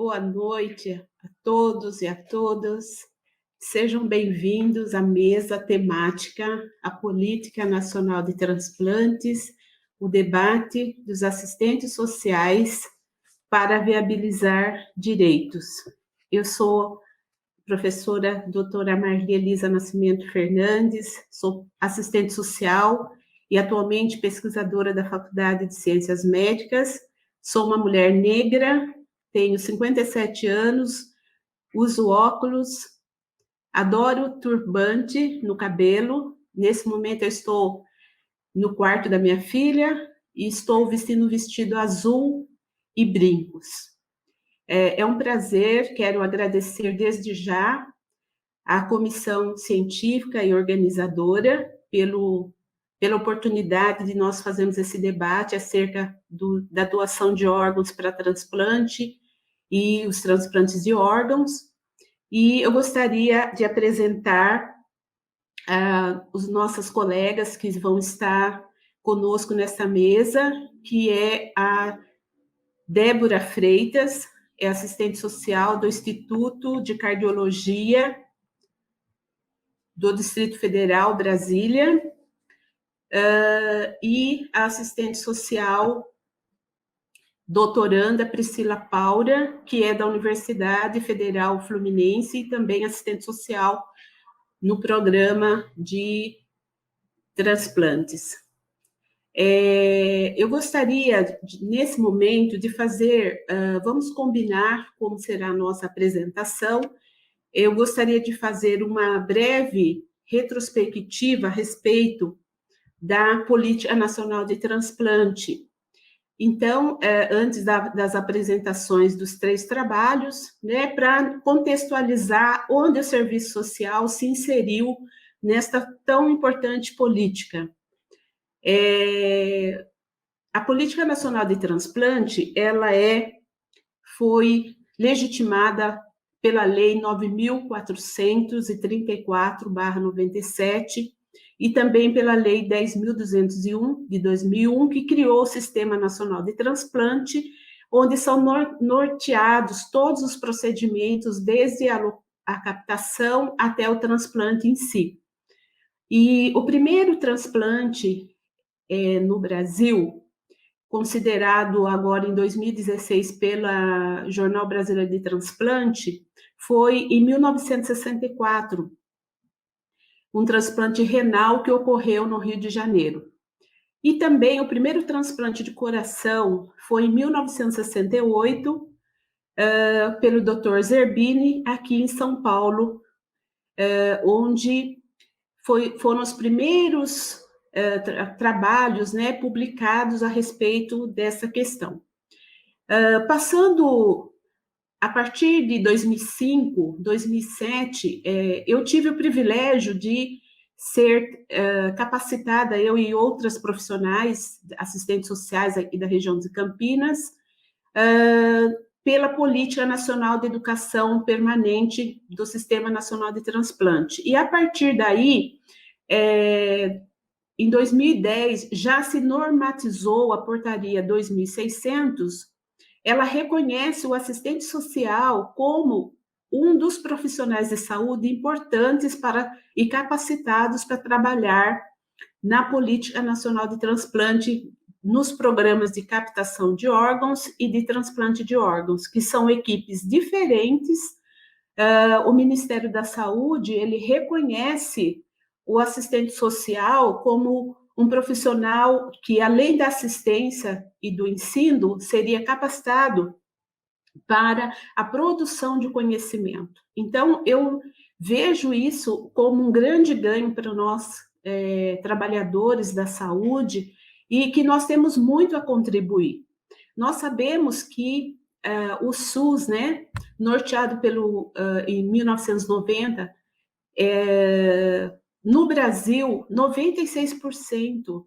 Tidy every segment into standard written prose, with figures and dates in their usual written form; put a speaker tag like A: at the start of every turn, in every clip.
A: boa noite a todos e a todas. Sejam bem-vindos à mesa temática A Política Nacional de Transplantes, o debate dos assistentes sociais para viabilizar direitos. Eu sou professora doutora Marli Elisa Nascimento Fernandes, sou assistente social e atualmente pesquisadora da Faculdade de Ciências Médicas. Sou uma mulher negra, tenho 57 anos, uso óculos, adoro turbante no cabelo. Nesse momento eu estou no quarto da minha filha e estou vestindo um vestido azul e brincos. É um prazer, quero agradecer desde já à comissão científica e organizadora pela oportunidade de nós fazermos esse debate acerca da doação de órgãos para transplante e os transplantes de órgãos. E eu gostaria de apresentar os nossos colegas que vão estar conosco nessa mesa, que é a Débora Freitas, é assistente social do Instituto de Cardiologia do Distrito Federal, Brasília, e a assistente social doutoranda Priscila Paura, que é da Universidade Federal Fluminense e também assistente social no programa de transplantes. Eu gostaria, nesse momento, de fazer, vamos combinar como será a nossa apresentação. Eu gostaria de fazer uma breve retrospectiva a respeito da Política Nacional de Transplante. Então, antes das apresentações dos 3 trabalhos, né, para contextualizar onde o serviço social se inseriu nesta tão importante política. A Política Nacional de Transplante, ela foi legitimada pela Lei 9.434/97 e também pela Lei 10.201 de 2001, que criou o Sistema Nacional de Transplante, onde são norteados todos os procedimentos, desde a captação até o transplante em si. E o primeiro transplante no Brasil, considerado agora em 2016 pela Jornal Brasileiro de Transplante, foi em 1964, um transplante renal que ocorreu no Rio de Janeiro. E também o primeiro transplante de coração foi em 1968, pelo Dr. Zerbini, aqui em São Paulo, onde foram os primeiros trabalhos, né, publicados a respeito dessa questão. Passando a partir de 2005, 2007, eu tive o privilégio de ser capacitada, eu e outras profissionais, assistentes sociais aqui da região de Campinas, pela Política Nacional de Educação Permanente do Sistema Nacional de Transplante. E, a partir daí, em 2010, já se normatizou a Portaria 2600, ela reconhece o assistente social como um dos profissionais de saúde importantes e capacitados para trabalhar na Política Nacional de Transplante, nos programas de captação de órgãos e de transplante de órgãos, que são equipes diferentes. O Ministério da Saúde, ele reconhece o assistente social como um profissional que, além da assistência e do ensino, seria capacitado para a produção de conhecimento. Então, eu vejo isso como um grande ganho para nós, trabalhadores da saúde, e que nós temos muito a contribuir. Nós sabemos que o SUS, né, norteado em 1990, no Brasil, 96%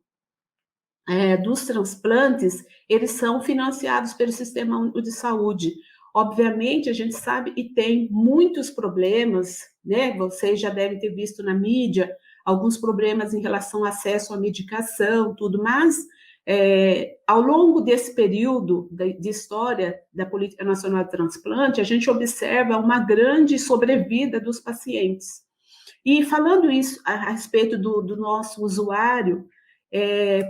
A: dos transplantes, eles são financiados pelo Sistema Único de Saúde. Obviamente, a gente sabe e tem muitos problemas, né? Vocês já devem ter visto na mídia alguns problemas em relação ao acesso à medicação, tudo, mas Ao longo desse período de história da Política Nacional de Transplante, a gente observa uma grande sobrevida dos pacientes. E falando isso a respeito do nosso usuário,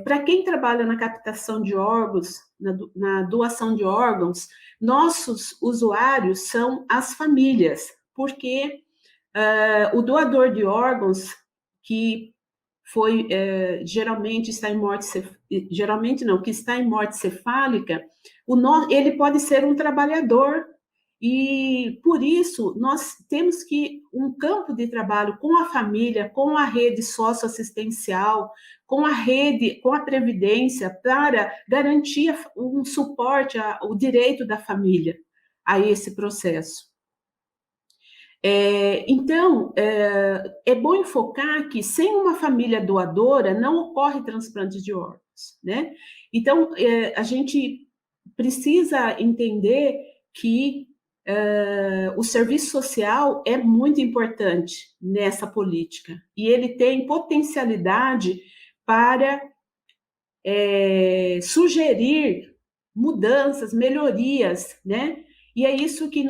A: para quem trabalha na captação de órgãos, na doação de órgãos, nossos usuários são as famílias, porque o doador de órgãos, que foi geralmente está em morte, geralmente não, que está em morte cefálica, ele pode ser um trabalhador, e por isso nós temos que um campo de trabalho com a família, com a rede socioassistencial, com a rede, com a previdência, para garantir um suporte ao direito da família a esse processo. Então, é bom enfocar que sem uma família doadora não ocorre transplante de órgãos, né? Então, a gente precisa entender que o serviço social é muito importante nessa política, e ele tem potencialidade para sugerir mudanças, melhorias, né? E é isso que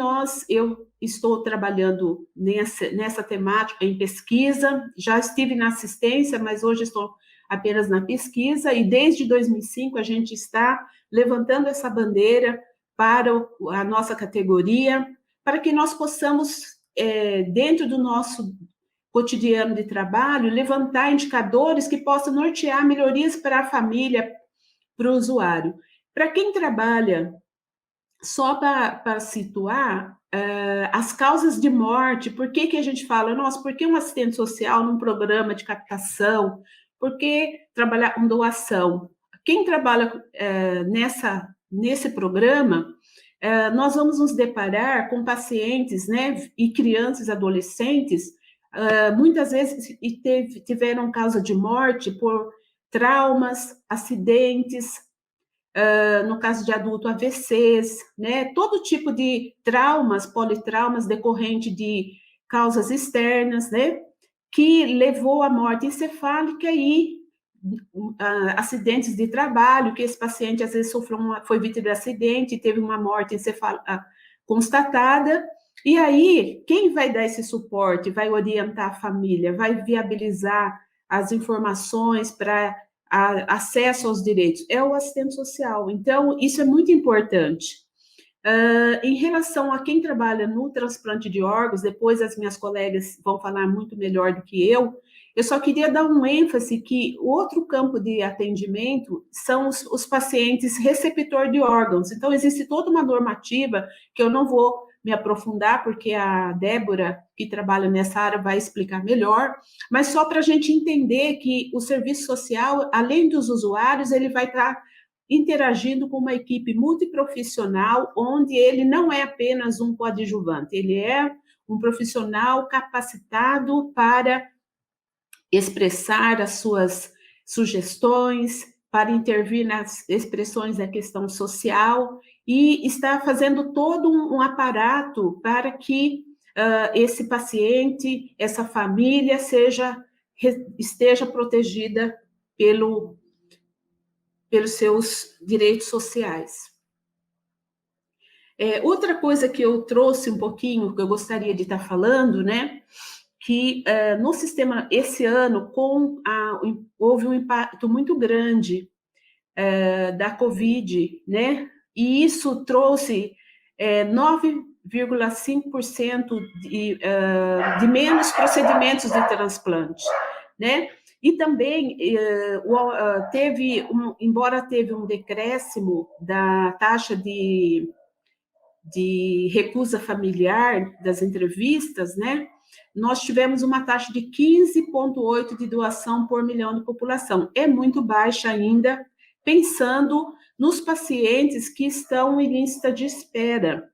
A: eu estou trabalhando nessa temática em pesquisa. Já estive na assistência, mas hoje estou apenas na pesquisa, e desde 2005 a gente está levantando essa bandeira para a nossa categoria, para que nós possamos, dentro do nosso cotidiano de trabalho, levantar indicadores que possam nortear melhorias para a família, para o usuário. Para quem trabalha, só para situar, as causas de morte, por que a gente fala, nossa, por que um assistente social num programa de captação? Por que trabalhar com doação? Quem trabalha nesse programa, nós vamos nos deparar com pacientes, né, e crianças e adolescentes, muitas vezes tiveram causa de morte por traumas, acidentes, no caso de adulto, AVCs, né? Todo tipo de traumas, politraumas decorrente de causas externas, né? Que levou à morte encefálica e acidentes de trabalho, que esse paciente às vezes foi vítima de acidente e teve uma morte encefálica constatada. E aí, quem vai dar esse suporte, vai orientar a família, vai viabilizar as informações para acesso aos direitos? É o assistente social. Então, isso é muito importante. Em relação a quem trabalha no transplante de órgãos, depois as minhas colegas vão falar muito melhor do que eu só queria dar um ênfase que outro campo de atendimento são os pacientes receptor de órgãos. Então, existe toda uma normativa que eu não vou me aprofundar, porque a Débora, que trabalha nessa área, vai explicar melhor, mas só para a gente entender que o serviço social, além dos usuários, ele vai estar interagindo com uma equipe multiprofissional, onde ele não é apenas um coadjuvante, ele é um profissional capacitado para expressar as suas sugestões, para intervir nas expressões da questão social, e está fazendo todo um aparato para que esse paciente, essa família, esteja protegida pelos seus direitos sociais. Outra coisa que eu trouxe um pouquinho, que eu gostaria de estar falando, né, que no sistema, esse ano, houve um impacto muito grande da Covid, né, e isso trouxe 9,5% de menos procedimentos de transplante, né? E também embora teve um decréscimo da taxa de recusa familiar das entrevistas, né? Nós tivemos uma taxa de 15,8 de doação por milhão de população. É muito baixa ainda, pensando nos pacientes que estão em lista de espera.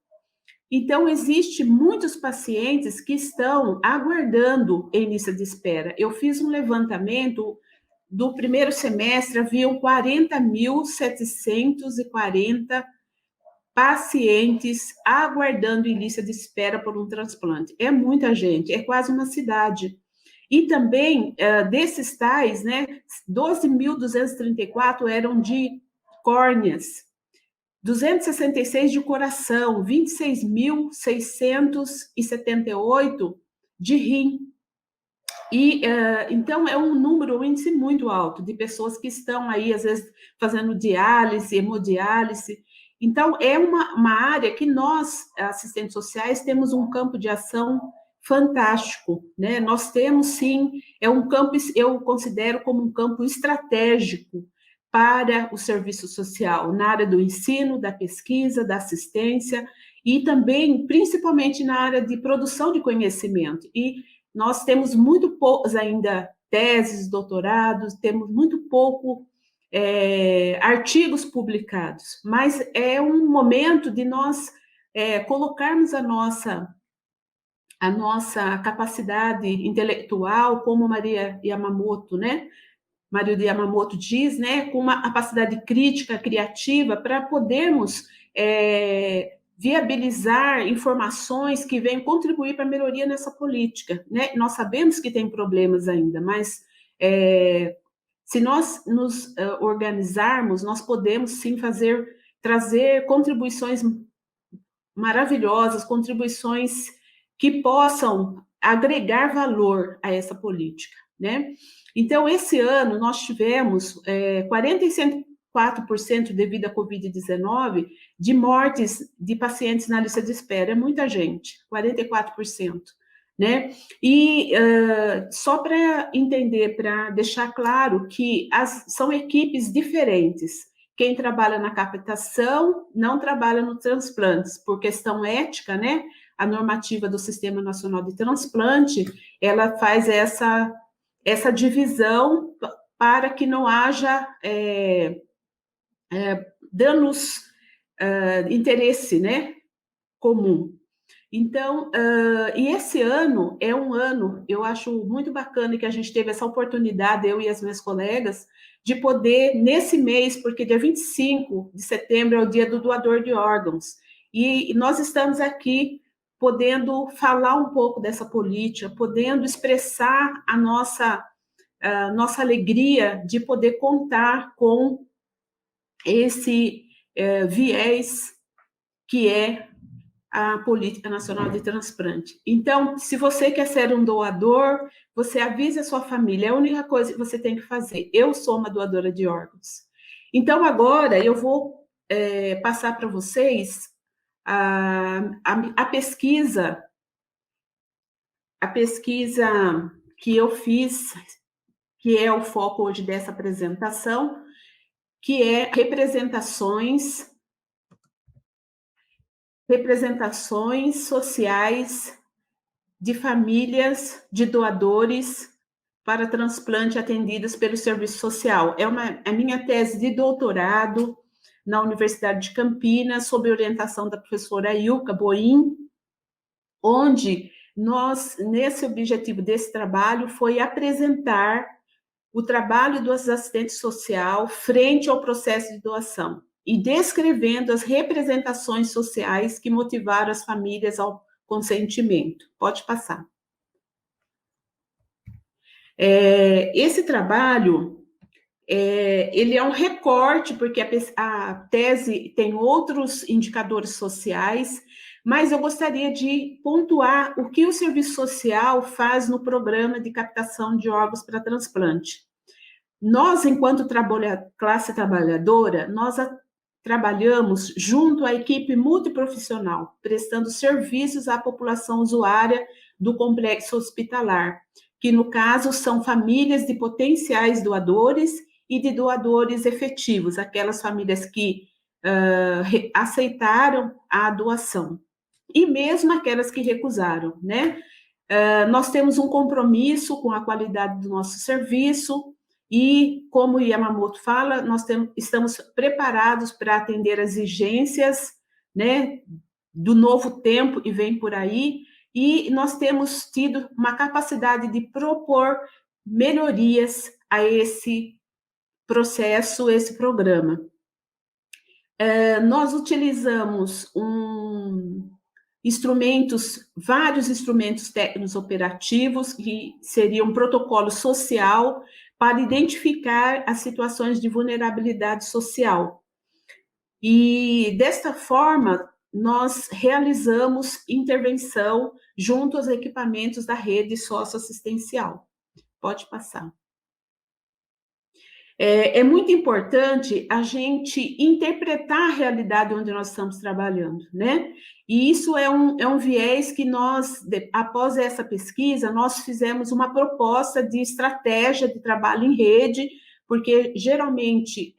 A: Então, existem muitos pacientes que estão aguardando em lista de espera. Eu fiz um levantamento do primeiro semestre, haviam 40.740 pacientes aguardando em lista de espera por um transplante. É muita gente, é quase uma cidade. E também, desses tais, né, 12.234 eram de córneas, 266 de coração, 26.678 de rim. E, então, é um número, um índice muito alto de pessoas que estão aí, às vezes, fazendo diálise, hemodiálise. Então, é uma área que nós, assistentes sociais, temos um campo de ação fantástico, né? Nós temos, sim, é um campo, eu considero como um campo estratégico para o serviço social, na área do ensino, da pesquisa, da assistência, e também, principalmente, na área de produção de conhecimento. E nós temos muito poucos ainda teses, doutorados, temos muito pouco artigos publicados, mas é um momento de nós colocarmos a nossa capacidade intelectual, como Maria Yamamoto, né? Maria Yamamoto diz, né, com uma capacidade crítica, criativa, para podermos viabilizar informações que venham contribuir para a melhoria nessa política, né? Nós sabemos que tem problemas ainda, mas se nós nos organizarmos, nós podemos sim trazer contribuições maravilhosas, contribuições que possam agregar valor a essa política, né? Então, esse ano, nós tivemos 44% devido à Covid-19 de mortes de pacientes na lista de espera. É muita gente, 44%. Né? E só para entender, para deixar claro que são equipes diferentes. Quem trabalha na captação não trabalha no transplantes, por questão ética, né? A normativa do Sistema Nacional de Transplante, ela faz essa divisão para que não haja danos, interesse, né, comum. Então, e esse ano é um ano, eu acho muito bacana que a gente teve essa oportunidade, eu e as minhas colegas, de poder, nesse mês, porque dia 25 de setembro é o dia do doador de órgãos, e nós estamos aqui podendo falar um pouco dessa política, podendo expressar a nossa alegria de poder contar com esse viés que é a Política Nacional de Transplante. Então, se você quer ser um doador, você avise a sua família, é a única coisa que você tem que fazer. Eu sou uma doadora de órgãos. Então, agora eu vou passar para vocês a pesquisa que eu fiz, que é o foco hoje dessa apresentação, que é representações sociais de famílias de doadores para transplante atendidas pelo serviço social. É a minha tese de doutorado na Universidade de Campinas, sob orientação da professora Ilka Boim, onde nós, nesse objetivo desse trabalho, foi apresentar o trabalho dos assistentes sociais frente ao processo de doação e descrevendo as representações sociais que motivaram as famílias ao consentimento. Pode passar. Esse trabalho, ele é um recorte, porque a tese tem outros indicadores sociais, mas eu gostaria de pontuar o que o serviço social faz no programa de captação de órgãos para transplante. Nós, enquanto classe trabalhadora, nós trabalhamos junto à equipe multiprofissional, prestando serviços à população usuária do complexo hospitalar, que no caso são famílias de potenciais doadores e de doadores efetivos, aquelas famílias que aceitaram a doação, e mesmo aquelas que recusaram, né? Nós temos um compromisso com a qualidade do nosso serviço e, como Yamamoto fala, nós estamos preparados para atender as exigências, né, do novo tempo e vem por aí, e nós temos tido uma capacidade de propor melhorias a esse processo, esse programa. Nós utilizamos vários instrumentos técnicos operativos, que seriam um protocolo social para identificar as situações de vulnerabilidade social. E, desta forma, nós realizamos intervenção junto aos equipamentos da rede socioassistencial. Pode passar. É muito importante a gente interpretar a realidade onde nós estamos trabalhando, né? E isso é um viés que nós, após essa pesquisa, nós fizemos uma proposta de estratégia de trabalho em rede, porque geralmente,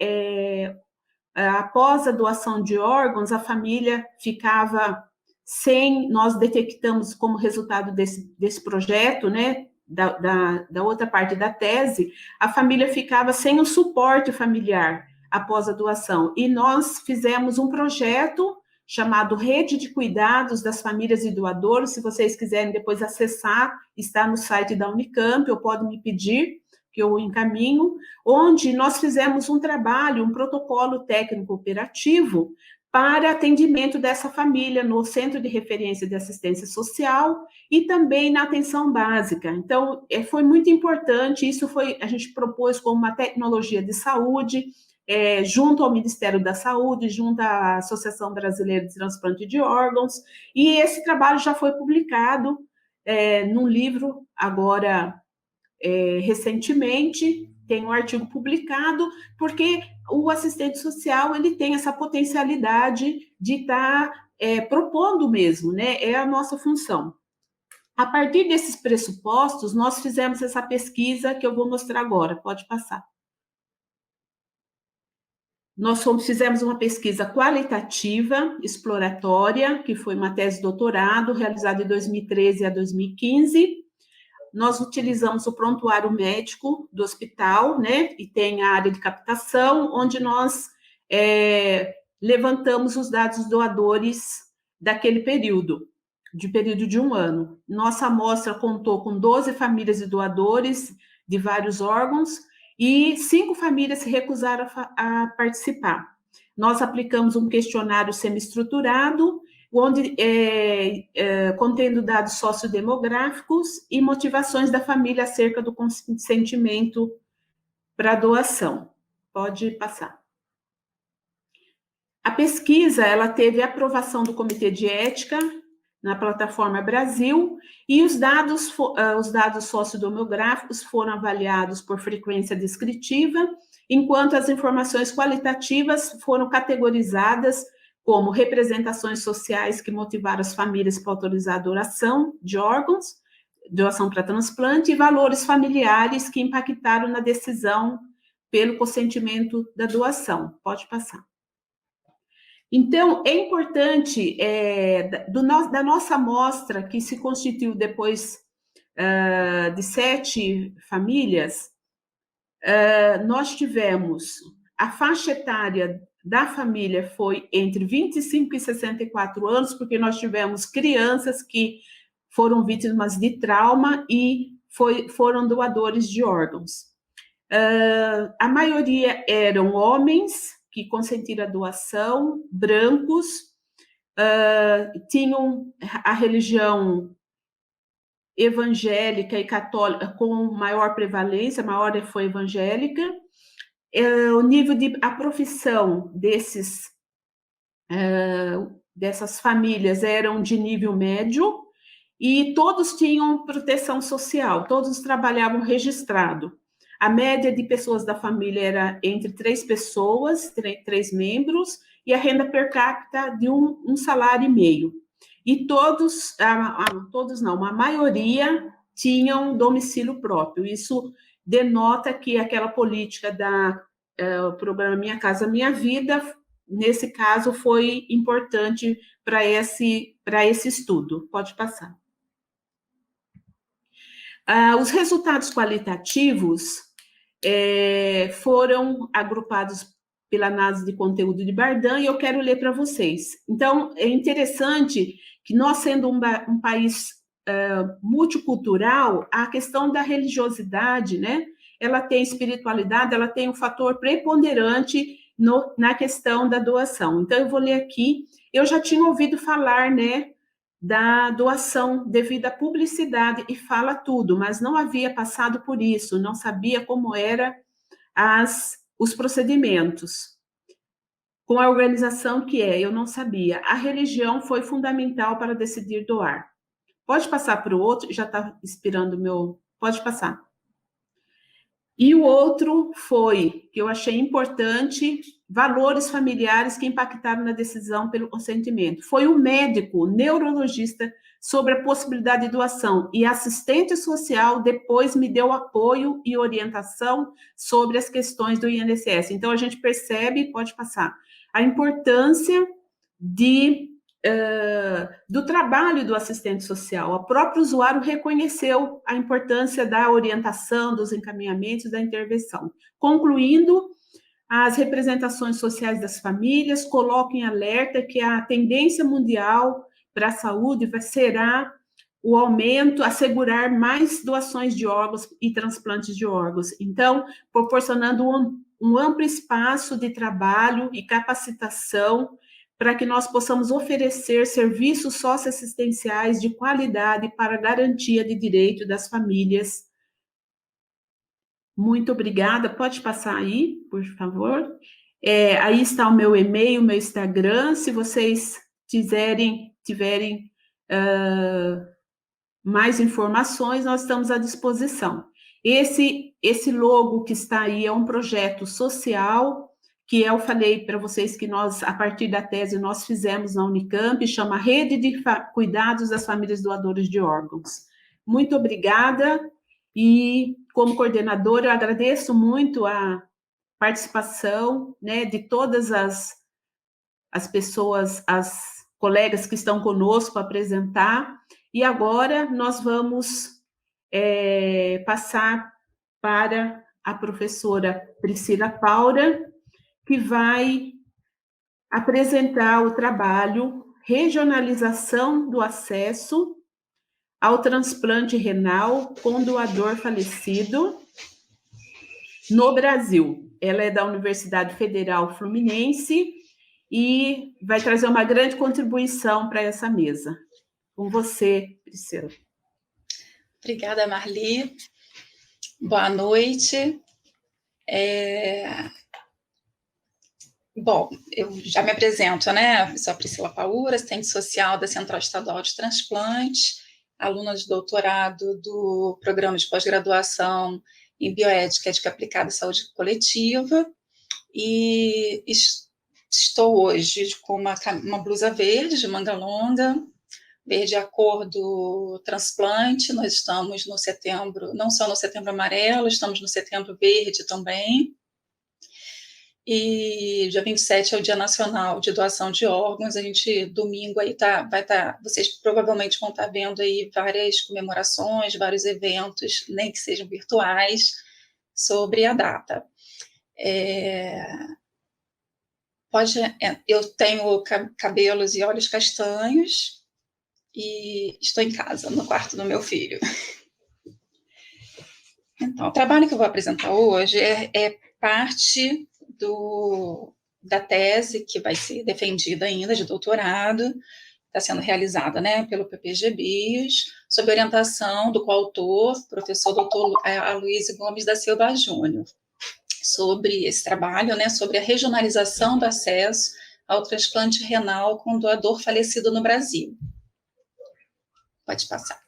A: após a doação de órgãos, a família ficava sem, nós detectamos como resultado desse projeto, né? Da outra parte da tese, a família ficava sem o suporte familiar após a doação. E nós fizemos um projeto chamado Rede de Cuidados das Famílias e Doadores. Se vocês quiserem depois acessar, está no site da Unicamp, ou podem me pedir, que eu encaminho, onde nós fizemos um trabalho, um protocolo técnico operativo para atendimento dessa família no Centro de Referência de Assistência Social e também na atenção básica. Então, foi muito importante, a gente propôs como uma tecnologia de saúde, junto ao Ministério da Saúde, junto à Associação Brasileira de Transplante de Órgãos, e esse trabalho já foi publicado num livro, agora, recentemente, tem um artigo publicado, porque o assistente social ele tem essa potencialidade de estar propondo mesmo, né? É a nossa função. A partir desses pressupostos, nós fizemos essa pesquisa que eu vou mostrar agora. Pode passar. Nós fizemos uma pesquisa qualitativa, exploratória, que foi uma tese de doutorado, realizada de 2013 a 2015. Nós utilizamos o prontuário médico do hospital, né? E tem a área de captação, onde nós levantamos os dados dos doadores daquele período de um ano. Nossa amostra contou com 12 famílias de doadores de vários órgãos e 5 famílias se recusaram a participar. Nós aplicamos um questionário semi-estruturado, onde contendo dados sociodemográficos e motivações da família acerca do consentimento para a doação. Pode passar. A pesquisa, ela teve aprovação do Comitê de Ética na plataforma Brasil, e os dados sociodemográficos foram avaliados por frequência descritiva, enquanto as informações qualitativas foram categorizadas como representações sociais que motivaram as famílias para autorizar a doação de órgãos, doação para transplante, e valores familiares que impactaram na decisão pelo consentimento da doação. Pode passar. Então, é importante, da nossa amostra, que se constituiu depois de 7 famílias, nós tivemos a faixa etária da família foi entre 25 e 64 anos, porque nós tivemos crianças que foram vítimas de trauma e foram doadores de órgãos. A maioria eram homens que consentiram a doação, brancos, tinham a religião evangélica e católica com maior prevalência, a maior foi evangélica. O nível a profissão dessas famílias eram de nível médio, e todos tinham proteção social, todos trabalhavam registrado. A média de pessoas da família era entre 3 pessoas, 3 membros, e a renda per capita de um salário e meio. E a maioria tinham domicílio próprio. Isso denota que aquela política o programa Minha Casa Minha Vida, nesse caso, foi importante para esse estudo. Pode passar. Os resultados qualitativos foram agrupados pela análise de conteúdo de Bardan, e eu quero ler para vocês. Então, é interessante que nós, sendo um país multicultural, a questão da religiosidade, né? Ela tem espiritualidade, ela tem um fator preponderante na questão da doação. Então, eu vou ler aqui. Eu já tinha ouvido falar, né, da doação devido à publicidade e fala tudo, mas não havia passado por isso, não sabia como era os procedimentos. Com a organização que é, eu não sabia. A religião foi fundamental para decidir doar. Pode passar para o outro, já está expirando o meu... Pode passar. E o outro foi, que eu achei importante, valores familiares que impactaram na decisão pelo consentimento. Foi o médico, o neurologista, sobre a possibilidade de doação, e assistente social depois me deu apoio e orientação sobre as questões do INSS. Então, a gente percebe, pode passar, a importância do trabalho do assistente social. O próprio usuário reconheceu a importância da orientação, dos encaminhamentos, da intervenção. Concluindo, as representações sociais das famílias colocam em alerta que a tendência mundial para a saúde será o aumento, assegurar mais doações de órgãos e transplantes de órgãos. Então, proporcionando um amplo espaço de trabalho e capacitação para que nós possamos oferecer serviços socioassistenciais de qualidade para garantia de direito das famílias. Muito obrigada. Pode passar aí, por favor. Aí está o meu e-mail, o meu Instagram. Se vocês tiverem mais informações, nós estamos à disposição. Esse logo que está aí é um projeto social que eu falei para vocês que nós, a partir da tese, nós fizemos na Unicamp, chama Rede de Cuidados das Famílias Doadoras de Órgãos. Muito obrigada, e como coordenadora, eu agradeço muito a participação, né, de todas as pessoas, as colegas que estão conosco para apresentar, e agora nós vamos passar para a professora Priscila Paura, que vai apresentar o trabalho Regionalização do Acesso ao Transplante Renal com Doador Falecido no Brasil. Ela é da Universidade Federal Fluminense e vai trazer uma grande contribuição para essa mesa. Com você, Priscila.
B: Obrigada, Marli. Boa noite. Bom, eu já me apresento, né? Eu sou a Priscila Paura, assistente social da Central Estadual de Transplantes, aluna de doutorado do programa de pós-graduação em Bioética Aplicada à Saúde Coletiva, e estou hoje com uma blusa verde de manga longa, verde a cor do transplante. Nós estamos no setembro, não só no setembro amarelo, estamos no setembro verde também. E dia 27 é o Dia Nacional de Doação de Órgãos. A gente, domingo, aí vocês provavelmente vão estar vendo aí várias comemorações, vários eventos, nem que sejam virtuais, sobre a data. Eu tenho cabelos e olhos castanhos e estou em casa, no quarto do meu filho. Então, o trabalho que eu vou apresentar hoje é parte da tese que vai ser defendida ainda de doutorado, está sendo realizada, né, pelo PPG-Bios, sob orientação do coautor, professor doutor Aloysio Gomes da Silva Júnior, sobre esse trabalho, né, sobre a regionalização do acesso ao transplante renal com doador falecido no Brasil. Pode passar.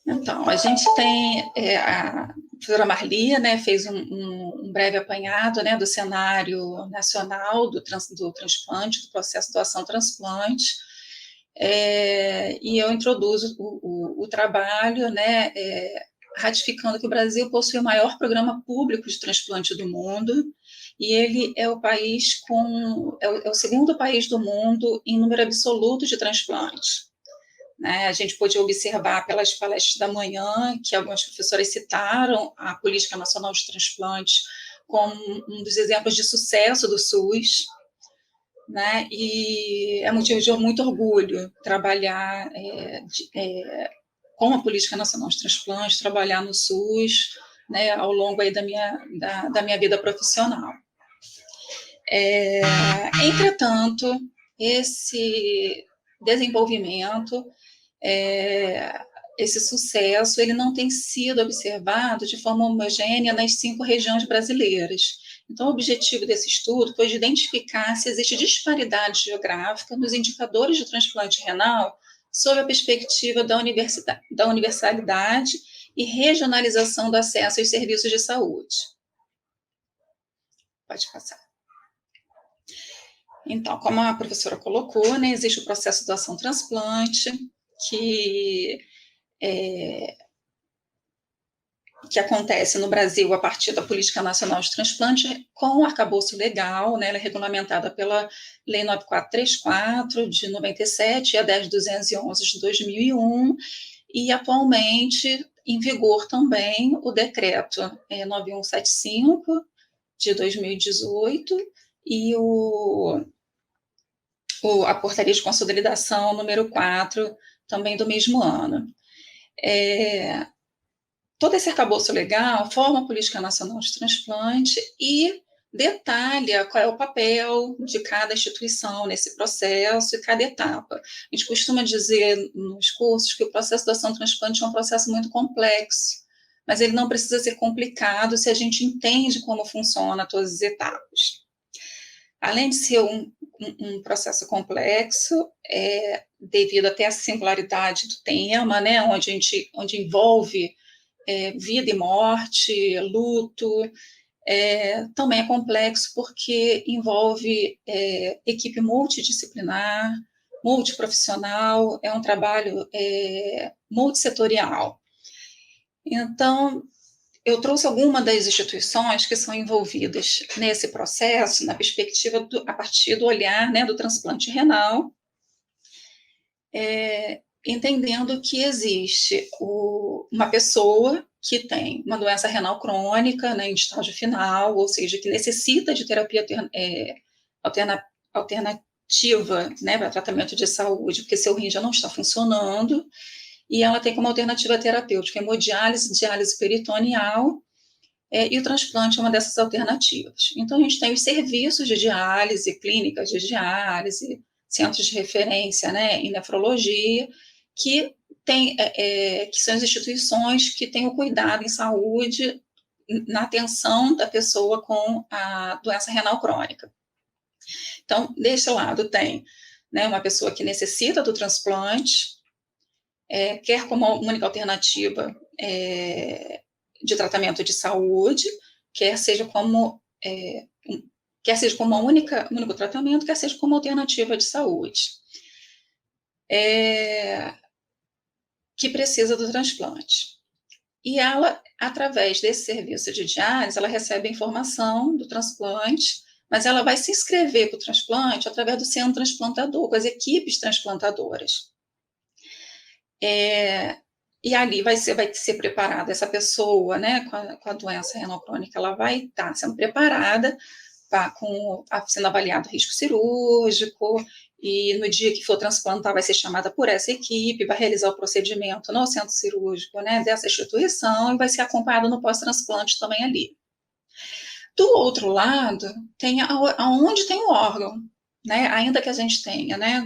B: Então, a gente tem a professora Marli, né, fez um breve apanhado, né, do cenário nacional do transplante, do processo de doação-transplante, e eu introduzo o trabalho, né, ratificando que o Brasil possui o maior programa público de transplante do mundo, e ele é o país é o segundo país do mundo em número absoluto de transplantes. A gente pôde observar pelas palestras da manhã que algumas professoras citaram a Política Nacional de Transplantes como um dos exemplos de sucesso do SUS, né? E é motivo de muito orgulho trabalhar com a Política Nacional de Transplantes, trabalhar no SUS, né, ao longo aí da minha vida profissional. Entretanto, esse desenvolvimento, esse sucesso, ele não tem sido observado de forma homogênea nas 5 regiões brasileiras. Então, o objetivo desse estudo foi de identificar se existe disparidade geográfica nos indicadores de transplante renal sob a perspectiva da universalidade e regionalização do acesso aos serviços de saúde. Pode passar. Então, como a professora colocou, né, existe o processo de doação-transplante, que acontece no Brasil a partir da Política Nacional de Transplante, com o arcabouço legal, né, ela é regulamentada pela Lei 9434, de 97, e a 10.211, de 2001, e atualmente em vigor também o Decreto 9175, de 2018, e a Portaria de Consolidação número 4, também do mesmo ano. Todo esse arcabouço legal forma a Política Nacional de Transplante e detalha qual é o papel de cada instituição nesse processo e cada etapa. A gente costuma dizer nos cursos que o processo de doação-transplante é um processo muito complexo, mas ele não precisa ser complicado se a gente entende como funciona todas as etapas. Além de ser um processo complexo, devido até à singularidade do tema, né, onde envolve vida e morte, luto, também é complexo porque envolve equipe multidisciplinar, multiprofissional, é um trabalho multissetorial. Então, eu trouxe algumas das instituições que são envolvidas nesse processo, na perspectiva, a partir do olhar, né, do transplante renal, entendendo que existe uma pessoa que tem uma doença renal crônica, né, em estágio final, ou seja, que necessita de terapia alternativa, né, para tratamento de saúde, porque seu rim já não está funcionando, e ela tem como alternativa terapêutica hemodiálise, diálise peritoneal, e o transplante é uma dessas alternativas. Então, a gente tem os serviços de diálise, clínicas de diálise, centros de referência, né, em nefrologia, que são as instituições que têm o cuidado em saúde na atenção da pessoa com a doença renal crônica. Então, desse lado tem, né, uma pessoa que necessita do transplante, quer como única alternativa de tratamento de saúde, quer seja como único tratamento, quer seja como alternativa de saúde, que precisa do transplante. E ela, através desse serviço de diálise, ela recebe a informação do transplante, mas ela vai se inscrever para o transplante através do centro transplantador, com as equipes transplantadoras. E ali vai ser preparada essa pessoa, né, com a doença renal crônica, ela vai estar sendo preparada, sendo avaliado o risco cirúrgico, e no dia que for transplantar vai ser chamada por essa equipe, vai realizar o procedimento no centro cirúrgico, né, dessa instituição, e vai ser acompanhado no pós-transplante também ali. Do outro lado, tem aonde tem o órgão, né, ainda que a gente tenha, né,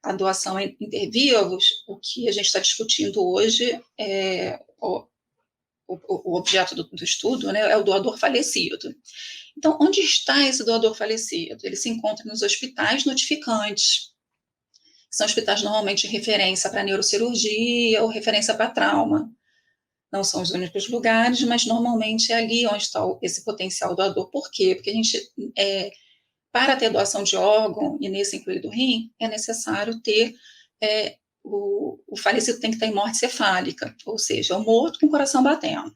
B: a doação intervivos, o que a gente está discutindo hoje o objeto do estudo, né, é o doador falecido. Então, onde está esse doador falecido? Ele se encontra nos hospitais notificantes. São hospitais normalmente de referência para neurocirurgia ou referência para trauma. Não são os únicos lugares, mas normalmente é ali onde está esse potencial doador. Por quê? Porque a gente, para ter doação de órgão, e nesse incluído rim, é necessário ter o falecido tem que estar em morte cefálica, ou seja, o morto com o coração batendo.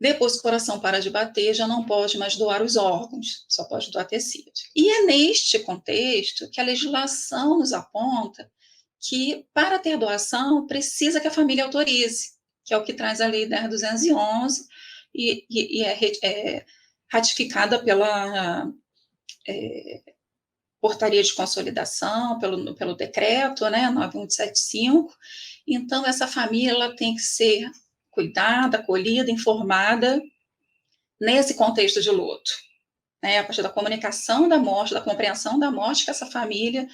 B: Depois que o coração para de bater, já não pode mais doar os órgãos, só pode doar tecido. E é neste contexto que a legislação nos aponta que, para ter doação, precisa que a família autorize, que é o que traz a Lei 10.211 e é ratificada pela Portaria de Consolidação, pelo decreto, né, 9175. Então, essa família ela tem que ser cuidada, acolhida, informada nesse contexto de luto. né, a partir da comunicação da morte, da compreensão da morte, que essa família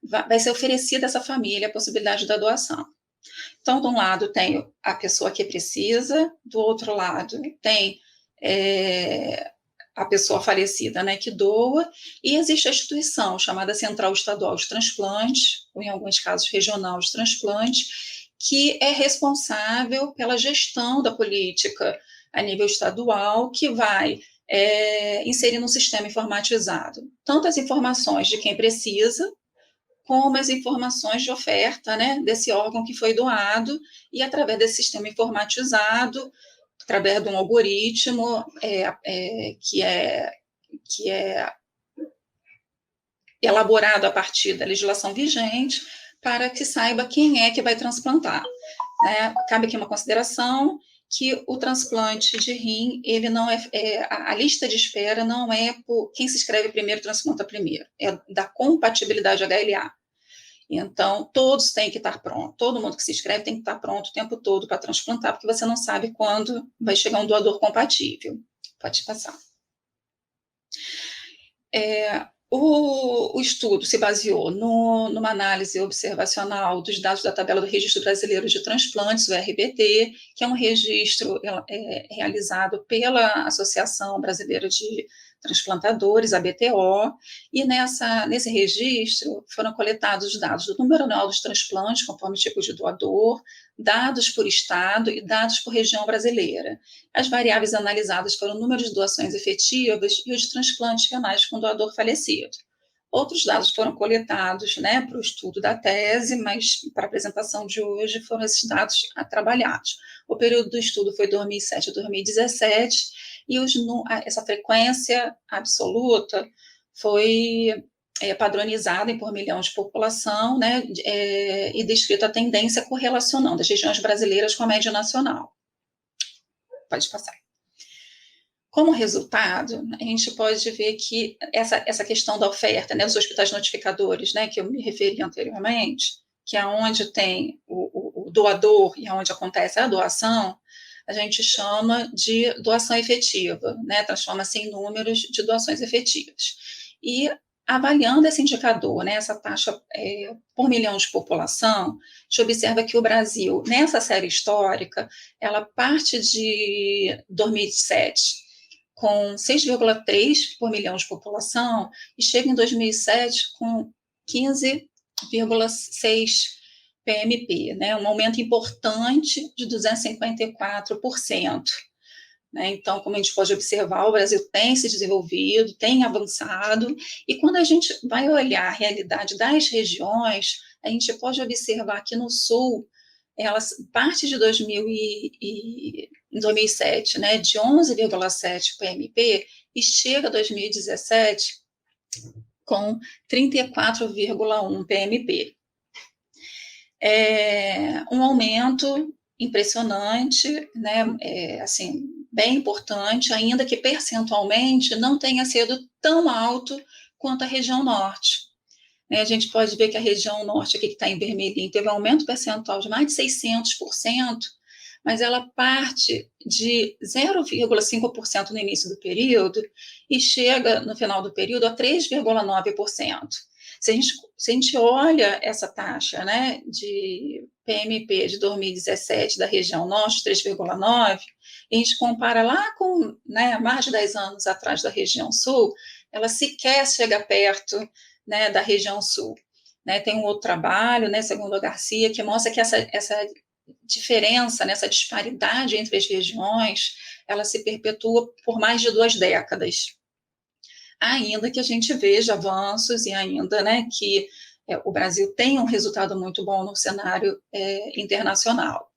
B: vai ser oferecida a essa família a possibilidade da doação. Então, de um lado tem a pessoa que precisa, do outro lado tem a pessoa falecida, né, que doa, e existe a instituição chamada Central Estadual de Transplantes, ou em alguns casos regional de transplantes, que é responsável pela gestão da política a nível estadual, que vai inserir um sistema informatizado tanto as informações de quem precisa, como as informações de oferta, né, desse órgão que foi doado, e através desse sistema informatizado, através de um algoritmo que é elaborado a partir da legislação vigente, para que saiba quem é que vai transplantar. Né? Cabe aqui uma consideração que o transplante de rim, ele não a lista de espera não é por quem se inscreve primeiro transplanta primeiro, é da compatibilidade HLA. Então, todos têm que estar prontos, todo mundo que se inscreve tem que estar pronto o tempo todo para transplantar, porque você não sabe quando vai chegar um doador compatível. Pode passar. O estudo se baseou numa análise observacional dos dados da tabela do Registro Brasileiro de Transplantes, o RBT, que é um registro realizado pela Associação Brasileira de Transplantadores, a BTO, e nesse registro foram coletados os dados do número anual dos transplantes, conforme o tipo de doador, dados por estado e dados por região brasileira. As variáveis analisadas foram o número de doações efetivas e os transplantes renais com doador falecido. Outros dados foram coletados, né, para o estudo da tese, mas para a apresentação de hoje foram esses dados trabalhados. O período do estudo foi 2007 a 2017, e essa frequência absoluta foi padronizada em por milhão de população, né, e descrita a tendência correlacionando as regiões brasileiras com a média nacional. Pode passar. Como resultado, a gente pode ver que essa questão da oferta, né, dos hospitais notificadores, né, que eu me referi anteriormente, que é onde tem o doador e onde acontece a doação, a gente chama de doação efetiva, né, transforma-se em números de doações efetivas. E avaliando esse indicador, né, essa taxa por milhão de população, a gente observa que o Brasil, nessa série histórica, ela parte de 2007 com 6,3 por milhão de população e chega em 2007 com 15,6 PMP, né, um aumento importante de 254%. Né? Então, como a gente pode observar, o Brasil tem se desenvolvido, tem avançado, e quando a gente vai olhar a realidade das regiões, a gente pode observar que no Sul, elas parte de 2007, né, de 11,7 PMP, e chega a 2017 com 34,1 PMP. Um aumento impressionante, né, assim, bem importante, ainda que percentualmente não tenha sido tão alto quanto a região norte. A gente pode ver que a região norte, aqui que está em vermelhinho, teve um aumento percentual de mais de 600%, mas ela parte de 0,5% no início do período e chega no final do período a 3,9%. Se a gente olha essa taxa, né, de PMP de 2017 da região norte, 3,9%, e a gente compara lá com, né, mais de 10 anos atrás da região sul, ela sequer chega perto, né, da região sul. Né, tem um outro trabalho, né, segundo a Garcia, que mostra que essa diferença, né, essa disparidade entre as regiões, ela se perpetua por mais de 2 décadas. Ainda que a gente veja avanços e ainda, né, que o Brasil tem um resultado muito bom no cenário internacional.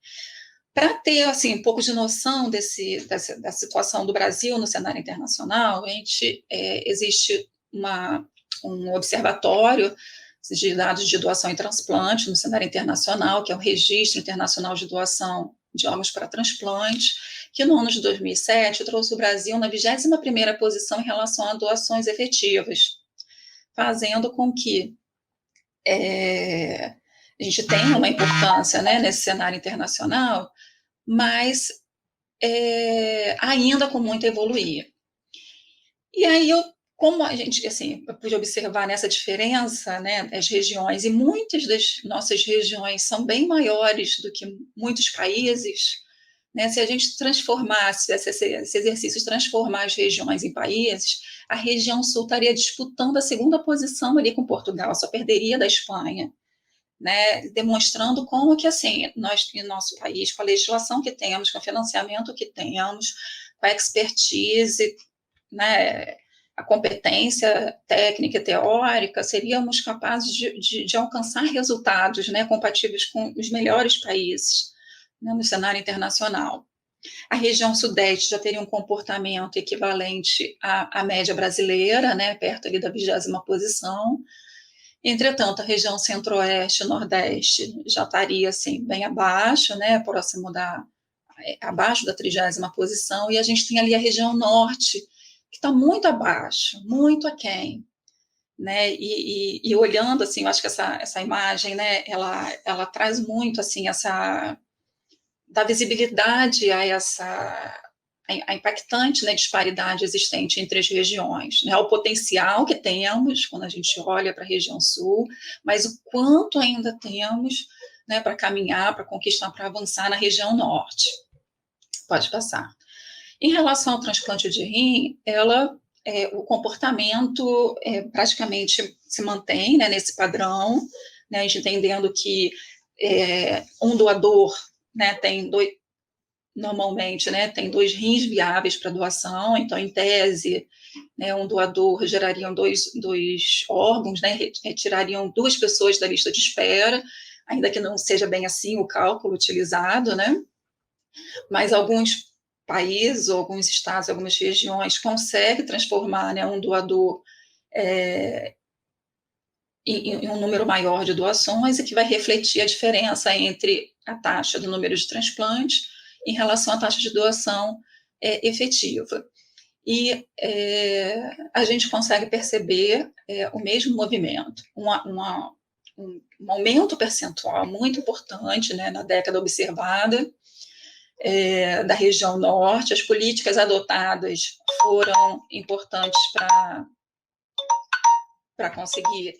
B: Para ter assim, um pouco de noção da situação do Brasil no cenário internacional, existe um observatório de dados de doação e transplante no cenário internacional, que é o Registro Internacional de Doação de Órgãos para Transplante, que no ano de 2007 trouxe o Brasil na 21ª posição em relação a doações efetivas, fazendo com que a gente tenha uma importância, né, nesse cenário internacional, mas ainda com muito a evoluir. E aí eu como a gente, assim, eu pude observar nessa diferença, né, das regiões, e muitas das nossas regiões são bem maiores do que muitos países, né, se a gente transformasse esse exercício, transformar as regiões em países, a região sul estaria disputando a segunda posição ali com Portugal, só perderia da Espanha, né, demonstrando como que, assim, nós, em nosso país, com a legislação que temos, com o financiamento que temos, com a expertise, né, a competência técnica e teórica, seríamos capazes de alcançar resultados, né, compatíveis com os melhores países, né, no cenário internacional. A região sudeste já teria um comportamento equivalente à média brasileira, né, perto ali da 20ª posição. Entretanto, a região centro-oeste e nordeste já estaria assim, bem abaixo, né, próximo abaixo da 30ª posição, e a gente tem ali a região norte, que está muito abaixo, muito aquém. Né? E olhando, assim, eu acho que essa imagem, né, ela traz muito, assim, dá visibilidade a a impactante, né, disparidade existente entre as regiões, né, o potencial que temos quando a gente olha para a região sul, mas o quanto ainda temos, né, para caminhar, para conquistar, para avançar na região norte. Pode passar. Em relação ao transplante de rim, o comportamento praticamente se mantém, né, nesse padrão, né, a gente entendendo que um doador, né, normalmente, né, tem 2 rins viáveis para doação, então, em tese, né, um doador gerariam dois órgãos, né, retirariam 2 pessoas da lista de espera, ainda que não seja bem assim o cálculo utilizado, né, mas alguns países, ou alguns estados, algumas regiões conseguem transformar, né, um doador em um número maior de doações, e que vai refletir a diferença entre a taxa do número de transplantes em relação à taxa de doação efetiva. E a gente consegue perceber o mesmo movimento, um aumento percentual muito importante, né, na década observada, da região norte. As políticas adotadas foram importantes para conseguir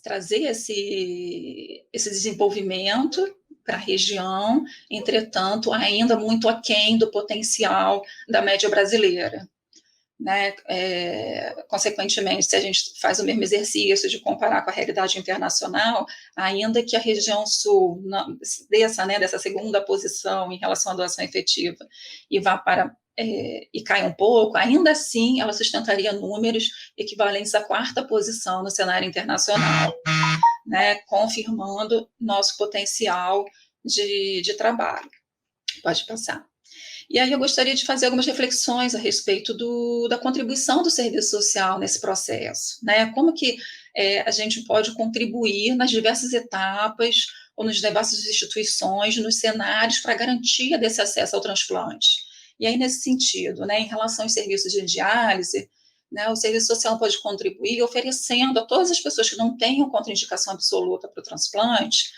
B: trazer esse desenvolvimento para a região, entretanto, ainda muito aquém do potencial da média brasileira. Né? Consequentemente, se a gente faz o mesmo exercício de comparar com a realidade internacional, ainda que a região sul dessa segunda posição em relação à doação efetiva e vá para e caia um pouco, ainda assim ela sustentaria números equivalentes à 4ª posição no cenário internacional, né? Confirmando nosso potencial de trabalho. Pode passar. E aí eu gostaria de fazer algumas reflexões a respeito da contribuição do serviço social nesse processo, né? Como que a gente pode contribuir nas diversas etapas ou nas diversas instituições, nos cenários para a garantia desse acesso ao transplante. E aí, nesse sentido, né, em relação aos serviços de diálise, né, o serviço social pode contribuir oferecendo a todas as pessoas que não tenham contraindicação absoluta para o transplante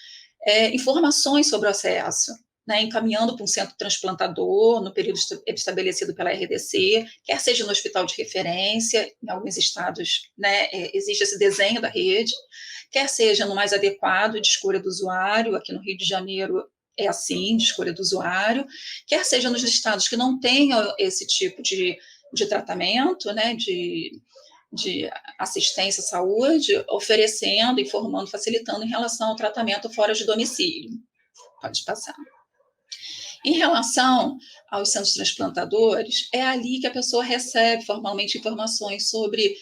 B: informações sobre o acesso, né, encaminhando para um centro transplantador no período estabelecido pela RDC, quer seja no hospital de referência, em alguns estados, né, existe esse desenho da rede, quer seja no mais adequado de escolha do usuário, aqui no Rio de Janeiro é assim, de escolha do usuário, quer seja nos estados que não tenham esse tipo de tratamento, né, de assistência à saúde, oferecendo, informando, facilitando em relação ao tratamento fora de domicílio. Pode passar. Em relação aos centros transplantadores, é ali que a pessoa recebe formalmente informações sobre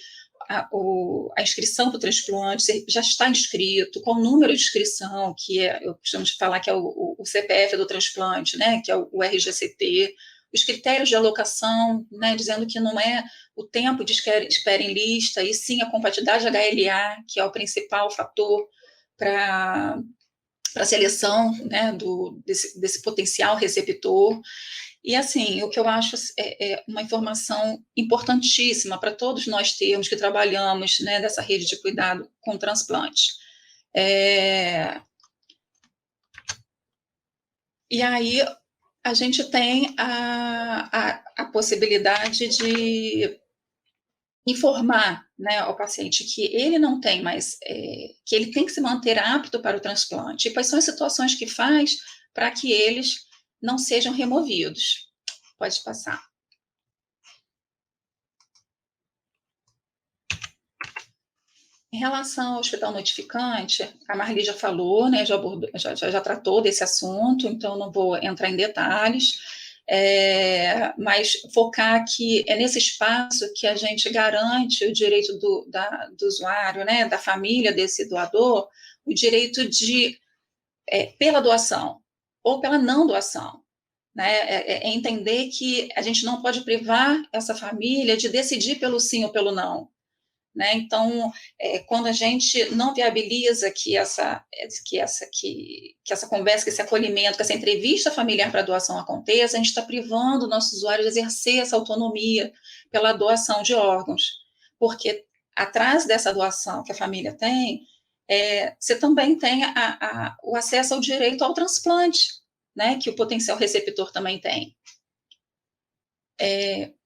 B: a inscrição para o transplante, se já está inscrito, qual o número de inscrição, que eu costumo falar que é o CPF do transplante, né, que é o RGCT, os critérios de alocação, né, dizendo que não é o tempo de espera em lista, e sim a compatibilidade HLA, que é o principal fator para a seleção, né, desse potencial receptor. E, assim, o que eu acho é uma informação importantíssima para todos nós termos que trabalhamos, né, dessa rede de cuidado com transplante. E aí a gente tem a possibilidade de informar, né, ao paciente que ele não tem mais, que ele tem que se manter apto para o transplante, e quais são as situações que faz para que eles não sejam removidos. Pode passar. Em relação ao hospital notificante, a Marli já falou, né, já tratou desse assunto, então não vou entrar em detalhes, mas focar que é nesse espaço que a gente garante o direito do usuário, né, da família desse doador, o direito de, pela doação ou pela não doação. Né, entender que a gente não pode privar essa família de decidir pelo sim ou pelo não. Né? Então, quando a gente não viabiliza que essa conversa, que esse acolhimento, que essa entrevista familiar para doação aconteça, a gente está privando o nosso usuário de exercer essa autonomia pela doação de órgãos, porque atrás dessa doação que a família tem, você também tem o acesso ao direito ao transplante, né, que o potencial receptor também tem.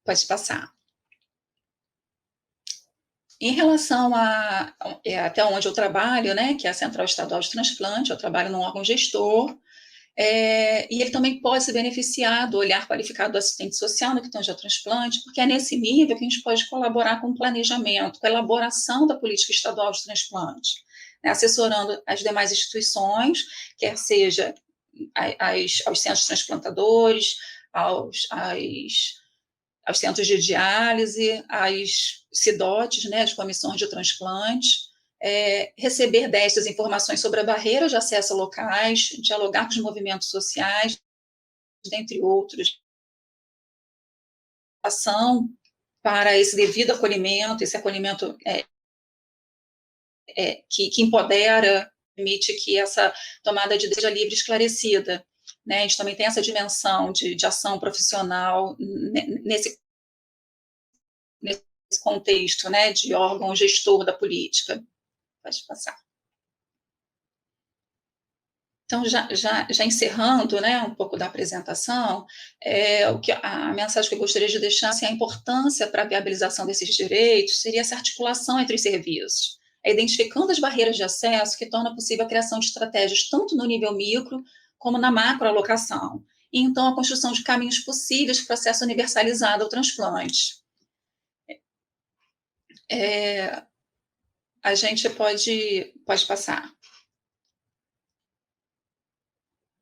B: Pode passar. Em relação até onde eu trabalho, né, que é a Central Estadual de Transplante, eu trabalho num órgão gestor, e ele também pode se beneficiar do olhar qualificado do assistente social no que tange ao transplante, porque é nesse nível que a gente pode colaborar com o planejamento, com a elaboração da política estadual de transplante, né, assessorando as demais instituições, quer seja aos centros transplantadores, aos centros de diálise, às CIDOTs, né, as comissões de transplante, receber destas informações sobre a barreira de acesso a locais, dialogar com os movimentos sociais, dentre outros, ação para esse devido acolhimento, esse acolhimento que empodera, permite que essa tomada de decisão seja livre e esclarecida. Né? A gente também tem essa dimensão de ação profissional nesse contexto, né, de órgão gestor da política. Pode passar. Então, já encerrando, né, um pouco da apresentação, a mensagem que eu gostaria de deixar, assim, a importância para a viabilização desses direitos seria essa articulação entre os serviços, identificando as barreiras de acesso que torna possível a criação de estratégias tanto no nível micro como na macroalocação, e então a construção de caminhos possíveis para o acesso universalizado ao transplante. A gente pode passar.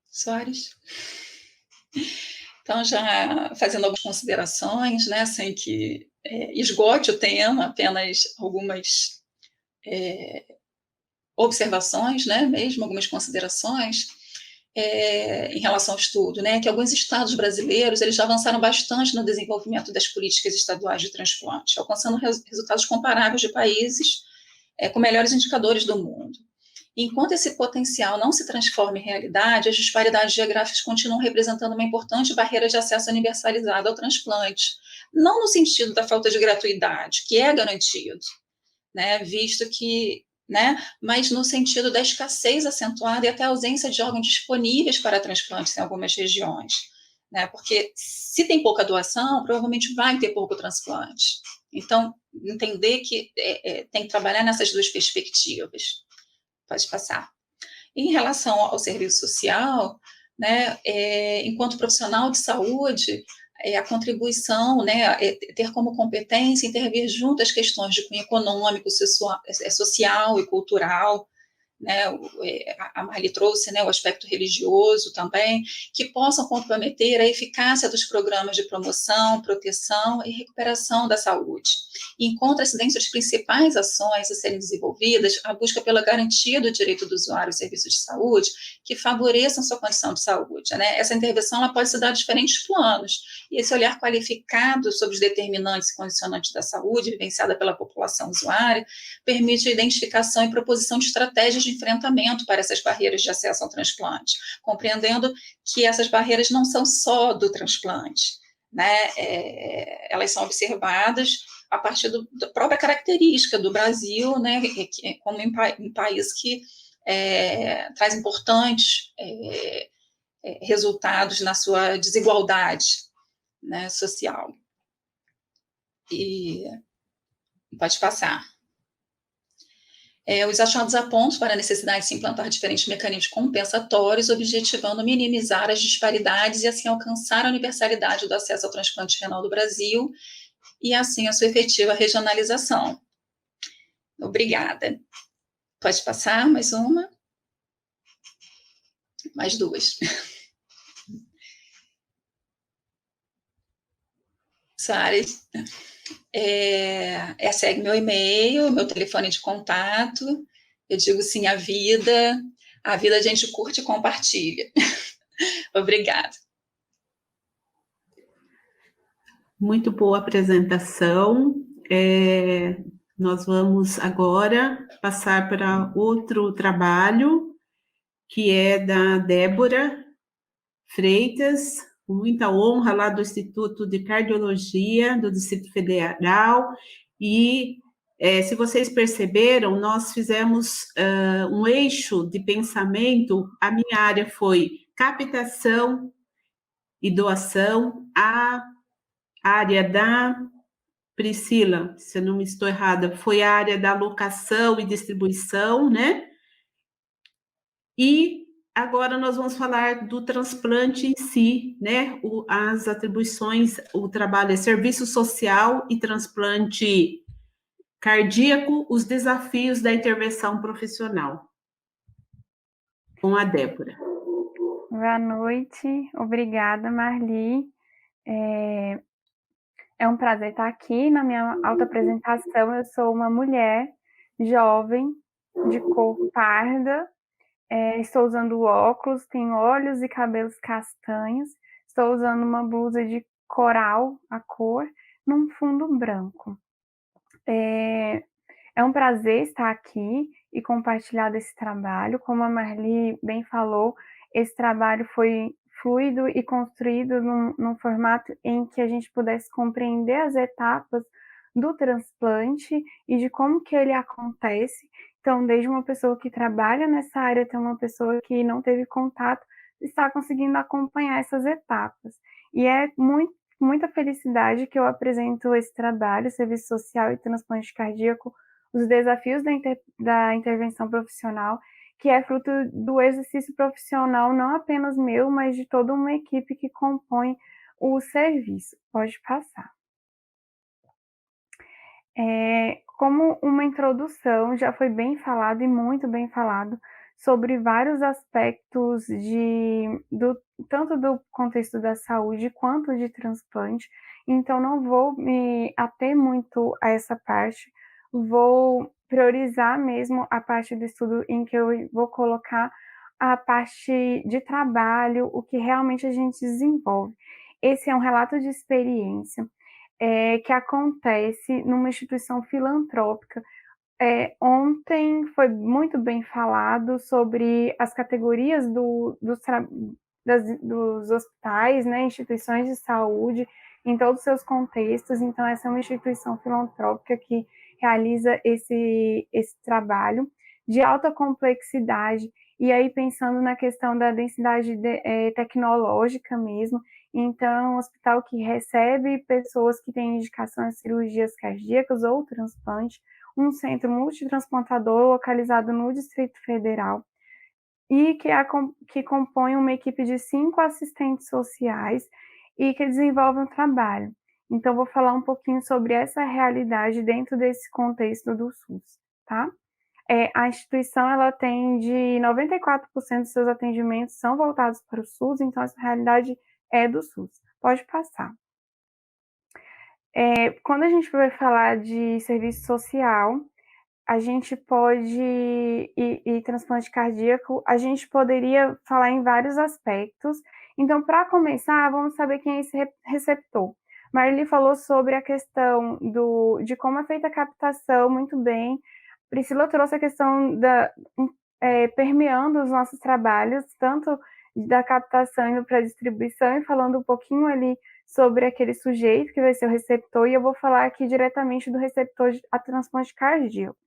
B: Soares? Então, já fazendo algumas considerações, né, sem que esgote o tema, apenas algumas observações, né, mesmo algumas considerações em relação ao estudo, né, que alguns estados brasileiros eles já avançaram bastante no desenvolvimento das políticas estaduais de transplante, alcançando resultados comparáveis de países com melhores indicadores do mundo. Enquanto esse potencial não se transforma em realidade, as disparidades geográficas continuam representando uma importante barreira de acesso universalizado ao transplante, não no sentido da falta de gratuidade, que é garantido, né, visto que, né, mas no sentido da escassez acentuada e até a ausência de órgãos disponíveis para transplantes em algumas regiões, né, porque se tem pouca doação, provavelmente vai ter pouco transplante. Então, entender que tem que trabalhar nessas duas perspectivas. Pode passar. Em relação ao serviço social, né, enquanto profissional de saúde, a contribuição, né, ter como competência intervir junto às questões de cunho econômico, social e cultural, né, a Marli trouxe, né, o aspecto religioso também, que possam comprometer a eficácia dos programas de promoção, proteção e recuperação da saúde. Encontra-se dentro das principais ações a serem desenvolvidas a busca pela garantia do direito do usuário aos serviços de saúde que favoreçam sua condição de saúde. Né? Essa intervenção ela pode se dar a diferentes planos, e esse olhar qualificado sobre os determinantes e condicionantes da saúde, vivenciada pela população usuária, permite a identificação e proposição de estratégias de enfrentamento para essas barreiras de acesso ao transplante, compreendendo que essas barreiras não são só do transplante, né? Elas são observadas a partir da própria característica do Brasil, né, como um país que traz importantes resultados na sua desigualdade, né, social. E Pode passar. Os achados apontam para a necessidade de se implantar diferentes mecanismos compensatórios, objetivando minimizar as disparidades e assim alcançar a universalidade do acesso ao transplante renal do Brasil e assim a sua efetiva regionalização. Obrigada. Pode passar mais uma? Mais duas. Soares, segue meu e-mail, meu telefone de contato. Eu digo sim à vida. A vida a gente curte e compartilha. Obrigada.
A: Muito boa apresentação. Nós vamos agora passar para outro trabalho, que é da Débora Freitas, com muita honra, lá do Instituto de Cardiologia do Distrito Federal. E, se vocês perceberam, nós fizemos um eixo de pensamento. A minha área foi captação e doação, a área da Priscila, se eu não estou errada, foi a área da alocação e distribuição, né? E agora nós vamos falar do transplante em si, né? As atribuições, o trabalho é serviço social e transplante cardíaco, os desafios da intervenção profissional. Com a Débora.
C: Boa noite, obrigada, Marli. É um prazer estar aqui na minha autoapresentação. Eu sou uma mulher jovem, de cor parda, estou usando óculos, tenho olhos e cabelos castanhos, estou usando uma blusa de coral, a cor, num fundo branco. É um prazer estar aqui e compartilhar desse trabalho. Como a Marli bem falou, esse trabalho foi fluido e construído num formato em que a gente pudesse compreender as etapas do transplante e de como que ele acontece. Então, desde uma pessoa que trabalha nessa área até uma pessoa que não teve contato, está conseguindo acompanhar essas etapas. E é muita felicidade que eu apresento esse trabalho, Serviço Social e Transplante Cardíaco, os desafios da intervenção profissional, que é fruto do exercício profissional não apenas meu, mas de toda uma equipe que compõe o serviço. Pode passar. Como uma introdução, já foi bem falado e muito bem falado sobre vários aspectos tanto do contexto da saúde quanto de transplante, então não vou me ater muito a essa parte, vou priorizar mesmo a parte do estudo em que eu vou colocar a parte de trabalho, o que realmente a gente desenvolve. Esse é um relato de experiência que acontece numa instituição filantrópica. Ontem foi muito bem falado sobre as categorias dos hospitais, né, instituições de saúde, em todos os seus contextos. Então, essa é uma instituição filantrópica que realiza esse trabalho de alta complexidade, e aí pensando na questão da densidade tecnológica mesmo. Então, um hospital que recebe pessoas que têm indicação de cirurgias cardíacas ou transplante, um centro multitransportador localizado no Distrito Federal, e que compõe uma equipe de 5 assistentes sociais e que desenvolve um trabalho. Então, vou falar um pouquinho sobre essa realidade dentro desse contexto do SUS, tá? A instituição, ela atende 94% dos seus atendimentos são voltados para o SUS, então essa realidade é do SUS. Pode passar. Quando a gente vai falar de serviço social, a gente pode, e transplante cardíaco, a gente poderia falar em vários aspectos. Então, para começar, vamos saber quem é esse receptor. Marli falou sobre a questão de como é feita a captação muito bem. Priscila trouxe a questão permeando os nossos trabalhos, tanto da captação indo para a distribuição, e falando um pouquinho ali sobre aquele sujeito que vai ser o receptor, e eu vou falar aqui diretamente do receptor a transplante cardíaco.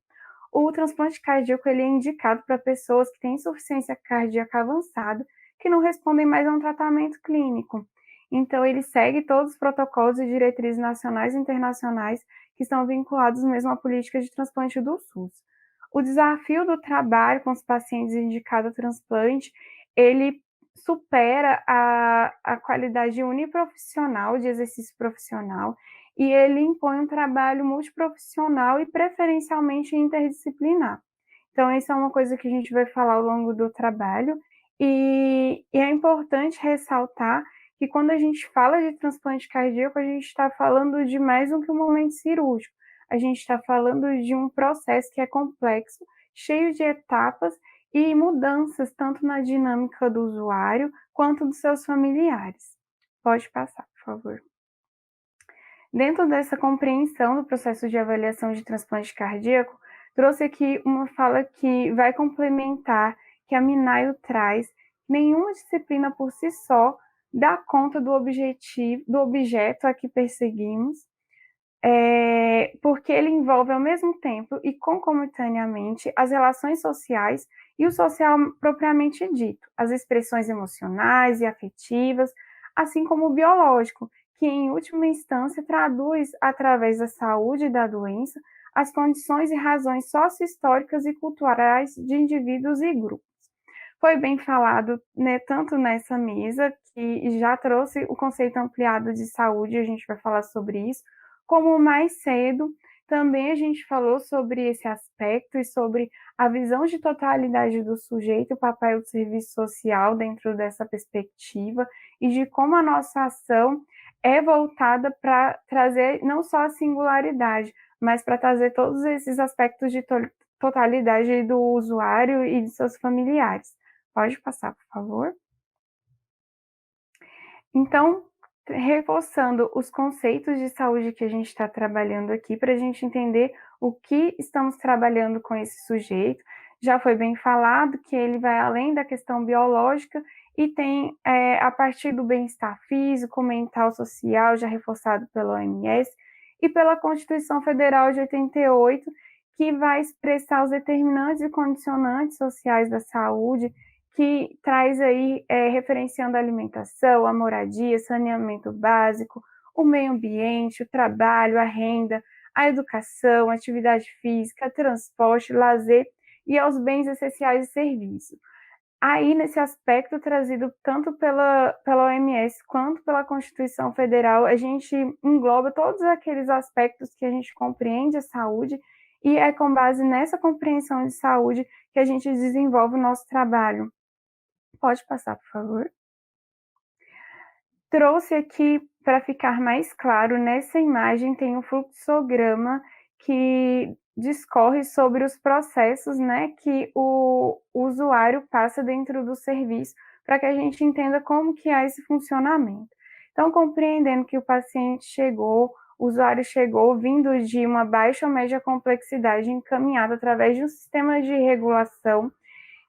C: O transplante cardíaco ele é indicado para pessoas que têm insuficiência cardíaca avançada, que não respondem mais a um tratamento clínico. Então, ele segue todos os protocolos e diretrizes nacionais e internacionais que estão vinculados mesmo à política de transplante do SUS. O desafio do trabalho com os pacientes indicados a transplante, ele supera a qualidade uniprofissional de exercício profissional e ele impõe um trabalho multiprofissional e preferencialmente interdisciplinar. Então, isso é uma coisa que a gente vai falar ao longo do trabalho e é importante ressaltar que quando a gente fala de transplante cardíaco, a gente está falando de mais do que um momento cirúrgico. A gente está falando de um processo que é complexo, cheio de etapas e mudanças, tanto na dinâmica do usuário quanto dos seus familiares. Pode passar, por favor. Dentro dessa compreensão do processo de avaliação de transplante cardíaco, trouxe aqui uma fala que vai complementar, que a Minayo traz: nenhuma disciplina por si só dá conta do objeto a que perseguimos, porque ele envolve ao mesmo tempo e concomitantemente as relações sociais e o social propriamente dito, as expressões emocionais e afetivas, assim como o biológico, que em última instância traduz, através da saúde e da doença, as condições e razões socio-históricas e culturais de indivíduos e grupos. Foi bem falado, né, tanto nessa mesa, que já trouxe o conceito ampliado de saúde, a gente vai falar sobre isso, como mais cedo, também a gente falou sobre esse aspecto e sobre a visão de totalidade do sujeito, o papel do serviço social dentro dessa perspectiva e de como a nossa ação é voltada para trazer não só a singularidade, mas para trazer todos esses aspectos de totalidade do usuário e de seus familiares. Pode passar, por favor. Então, reforçando os conceitos de saúde que a gente está trabalhando aqui, para a gente entender o que estamos trabalhando com esse sujeito. Já foi bem falado que ele vai além da questão biológica e tem, a partir do bem-estar físico, mental, social, já reforçado pela OMS, e pela Constituição Federal de 88, que vai expressar os determinantes e condicionantes sociais da saúde, que traz aí, referenciando a alimentação, a moradia, saneamento básico, o meio ambiente, o trabalho, a renda, a educação, a atividade física, transporte, lazer e aos bens essenciais e serviços. Aí, nesse aspecto trazido tanto pela OMS quanto pela Constituição Federal, a gente engloba todos aqueles aspectos que a gente compreende a saúde e é com base nessa compreensão de saúde que a gente desenvolve o nosso trabalho. Pode passar, por favor. Trouxe aqui, para ficar mais claro, nessa imagem tem um fluxograma que discorre sobre os processos, né, que o usuário passa dentro do serviço, para que a gente entenda como que é esse funcionamento. Então, compreendendo que o paciente chegou, o usuário chegou vindo de uma baixa ou média complexidade encaminhado através de um sistema de regulação,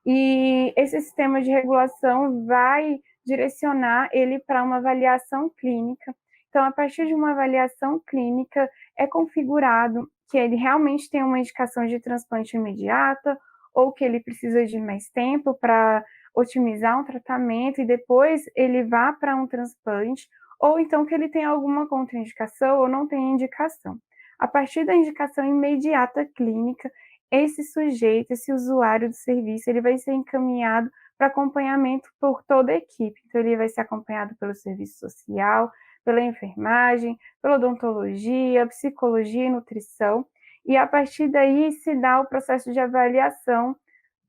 C: e esse sistema de regulação vai direcionar ele para uma avaliação clínica. Então, a partir de uma avaliação clínica, é configurado que ele realmente tem uma indicação de transplante imediata, ou que ele precisa de mais tempo para otimizar um tratamento e depois ele vá para um transplante, ou então que ele tem alguma contraindicação ou não tem indicação. A partir da indicação imediata clínica, esse sujeito, esse usuário do serviço, ele vai ser encaminhado para acompanhamento por toda a equipe. Então, ele vai ser acompanhado pelo serviço social, pela enfermagem, pela odontologia, psicologia e nutrição. E, a partir daí, se dá o processo de avaliação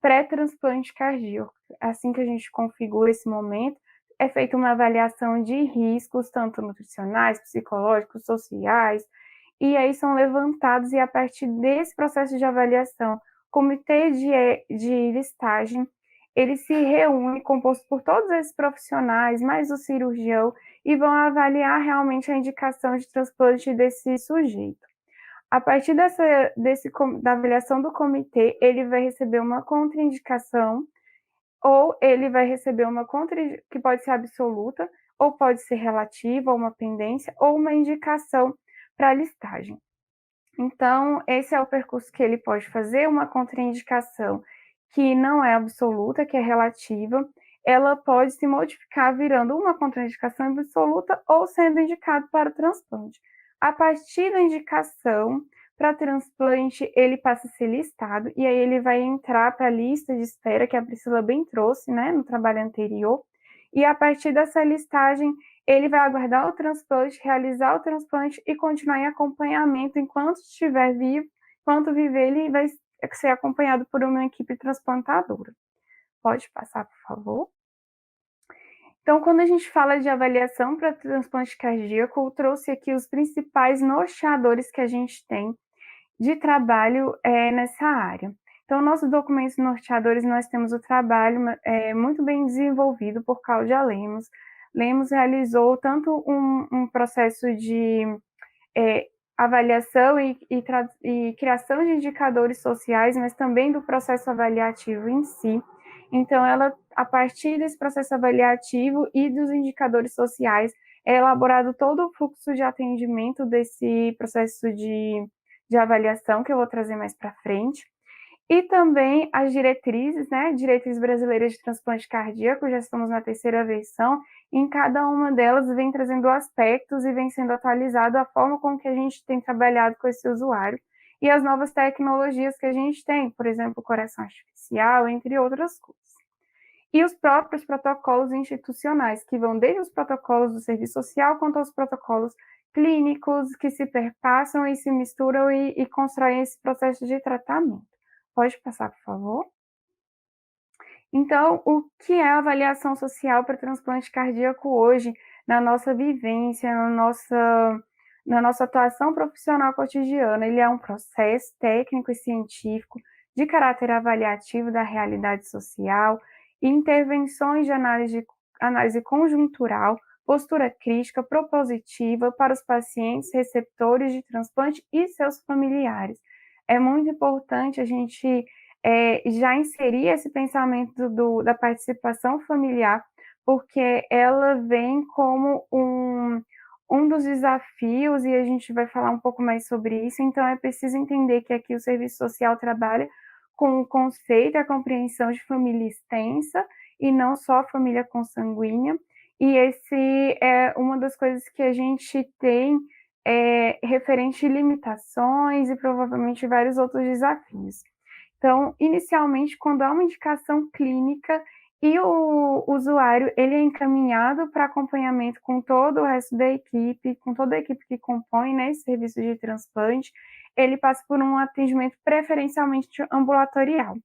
C: pré-transplante cardíaco. Assim que a gente configura esse momento, é feita uma avaliação de riscos, tanto nutricionais, psicológicos, sociais, e aí são levantados, e a partir desse processo de avaliação, o comitê de listagem, ele se reúne, composto por todos esses profissionais, mais o cirurgião, e vão avaliar realmente a indicação de transplante desse sujeito. A partir da avaliação do comitê, ele vai receber uma contraindicação, ou ele vai receber uma que pode ser absoluta, ou pode ser relativa, ou uma pendência, ou uma indicação para a listagem. Então, esse é o percurso que ele pode fazer. Uma contraindicação que não é absoluta, que é relativa, ela pode se modificar virando uma contraindicação absoluta ou sendo indicado para o transplante. A partir da indicação para transplante, ele passa a ser listado, e aí ele vai entrar para a lista de espera, que a Priscila bem trouxe, né, no trabalho anterior, e a partir dessa listagem, ele vai aguardar o transplante, realizar o transplante e continuar em acompanhamento enquanto estiver vivo, enquanto viver, ele vai ser acompanhado por uma equipe transplantadora. Pode passar, por favor? Então, quando a gente fala de avaliação para transplante cardíaco, eu trouxe aqui os principais norteadores que a gente tem de trabalho nessa área. Então, nossos documentos norteadores, nós temos o trabalho muito bem desenvolvido por Cláudia Lemos. Lemos realizou tanto um processo de avaliação e criação de indicadores sociais, mas também do processo avaliativo em si. Então, ela, a partir desse processo avaliativo e dos indicadores sociais, é elaborado todo o fluxo de atendimento desse processo de avaliação, que eu vou trazer mais para frente. E também as diretrizes, né? Diretrizes brasileiras de transplante cardíaco, já estamos na 3ª versão. Em cada uma delas vem trazendo aspectos e vem sendo atualizado a forma com que a gente tem trabalhado com esse usuário e as novas tecnologias que a gente tem, por exemplo, o coração artificial, entre outras coisas. E os próprios protocolos institucionais, que vão desde os protocolos do serviço social quanto aos protocolos clínicos que se perpassam e se misturam e constroem esse processo de tratamento. Pode passar, por favor? Então, o que é a avaliação social para transplante cardíaco hoje, na nossa vivência, na nossa atuação profissional cotidiana? Ele é um processo técnico e científico de caráter avaliativo da realidade social, intervenções de análise conjuntural, postura crítica, propositiva para os pacientes receptores de transplante e seus familiares. É muito importante a gente já inserir esse pensamento da participação familiar, porque ela vem como um dos desafios, e a gente vai falar um pouco mais sobre isso. Então, é preciso entender que aqui o serviço social trabalha com o conceito e a compreensão de família extensa, e não só família consanguínea, e esse é uma das coisas que a gente tem referente a limitações e provavelmente vários outros desafios. Então, inicialmente, quando há uma indicação clínica e o usuário ele é encaminhado para acompanhamento com todo o resto da equipe, com toda a equipe que compõe, né, esse serviço de transplante, ele passa por um atendimento preferencialmente ambulatorial.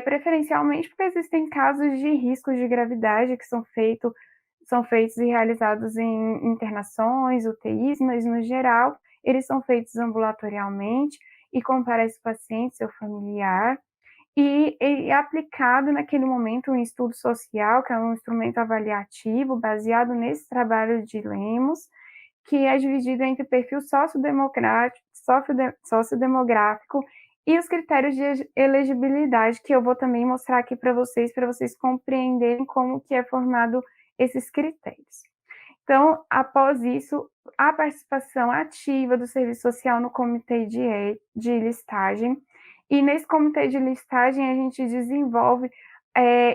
C: Preferencialmente porque existem casos de riscos de gravidade que são feitos e realizados em internações, UTIs, mas no geral eles são feitos ambulatorialmente e comparece o paciente, seu familiar, e é aplicado naquele momento um estudo social, que é um instrumento avaliativo baseado nesse trabalho de Lemos, que é dividido entre perfil sociodemográfico e os critérios de elegibilidade, que eu vou também mostrar aqui para vocês compreenderem como que é formado esses critérios. Então, após isso, a participação ativa do serviço social no comitê de listagem, e nesse comitê de listagem a gente desenvolve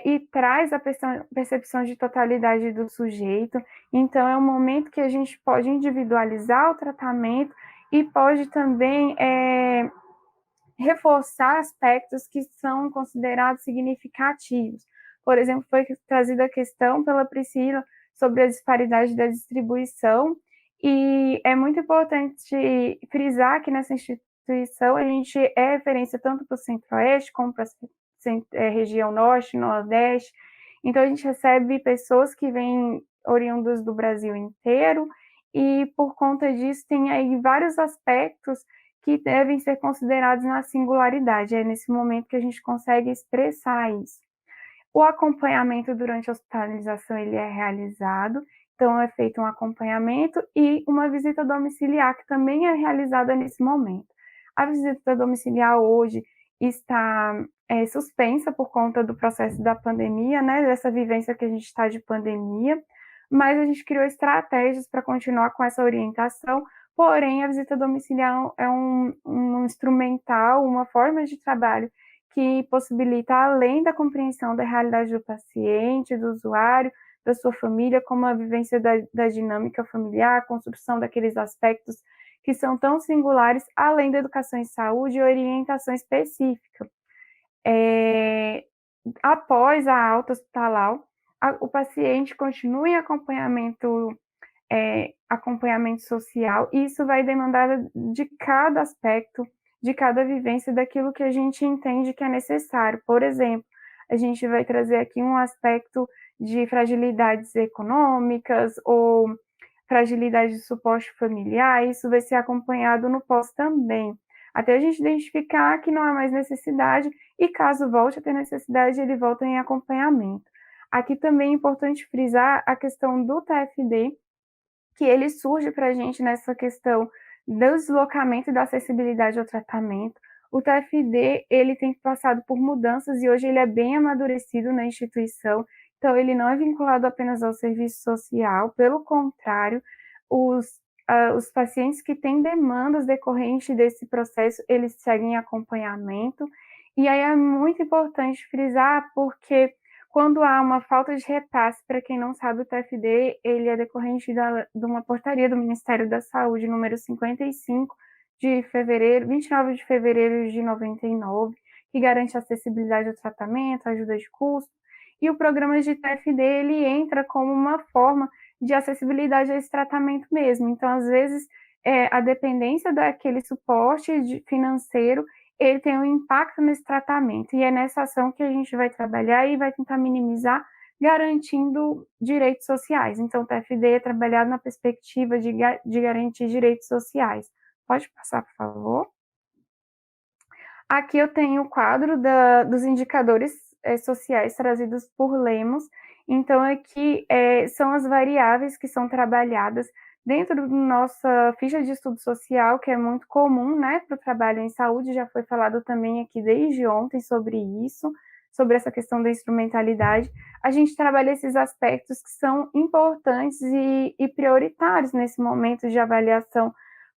C: e traz a percepção de totalidade do sujeito. Então, é um momento que a gente pode individualizar o tratamento e pode também reforçar aspectos que são considerados significativos. Por exemplo, foi trazida a questão pela Priscila sobre a disparidade da distribuição, e é muito importante frisar que nessa instituição a gente é referência tanto para o Centro-Oeste como para a região Norte, Nordeste. Então, a gente recebe pessoas que vêm oriundas do Brasil inteiro, e por conta disso tem aí vários aspectos que devem ser considerados na singularidade. É nesse momento que a gente consegue expressar isso. O acompanhamento durante a hospitalização ele é realizado, então é feito um acompanhamento e uma visita domiciliar, que também é realizada nesse momento. A visita domiciliar hoje está suspensa por conta do processo da pandemia, né, dessa vivência que a gente está de pandemia, mas a gente criou estratégias para continuar com essa orientação. Porém, a visita domiciliar é um instrumental, uma forma de trabalho que possibilita, além da compreensão da realidade do paciente, do usuário, da sua família, como a vivência da dinâmica familiar, a construção daqueles aspectos que são tão singulares, além da educação em saúde e orientação específica. Após a alta hospitalar, o paciente continua em acompanhamento social, e isso vai demandar de cada aspecto, de cada vivência, daquilo que a gente entende que é necessário. Por exemplo, a gente vai trazer aqui um aspecto de fragilidades econômicas ou fragilidade de suporte familiar, isso vai ser acompanhado no pós também, até a gente identificar que não há mais necessidade, e caso volte a ter necessidade, ele volta em acompanhamento. Aqui também é importante frisar a questão do TFD, que ele surge para a gente nessa questão do deslocamento e da acessibilidade ao tratamento. O TFD, ele tem passado por mudanças e hoje ele é bem amadurecido na instituição, então ele não é vinculado apenas ao serviço social, pelo contrário, os pacientes que têm demandas decorrentes desse processo, eles seguem acompanhamento, e aí é muito importante frisar, porque quando há uma falta de repasse, para quem não sabe, o TFD, ele é decorrente de uma portaria do Ministério da Saúde, número 55, de fevereiro, 29 de fevereiro de 99, que garante acessibilidade ao tratamento, ajuda de custo, e o programa de TFD, ele entra como uma forma de acessibilidade a esse tratamento mesmo. Então, às vezes, a dependência daquele suporte financeiro, ele tem um impacto nesse tratamento, e é nessa ação que a gente vai trabalhar e vai tentar minimizar, garantindo direitos sociais. Então, o TFD é trabalhado na perspectiva de garantir direitos sociais. Pode passar, por favor? Aqui eu tenho o quadro dos indicadores sociais trazidos por Lemos. Então, aqui são as variáveis que são trabalhadas dentro da nossa ficha de estudo social, que é muito comum, né, para o trabalho em saúde. Já foi falado também aqui desde ontem sobre isso, sobre essa questão da instrumentalidade. A gente trabalha esses aspectos que são importantes e prioritários nesse momento de avaliação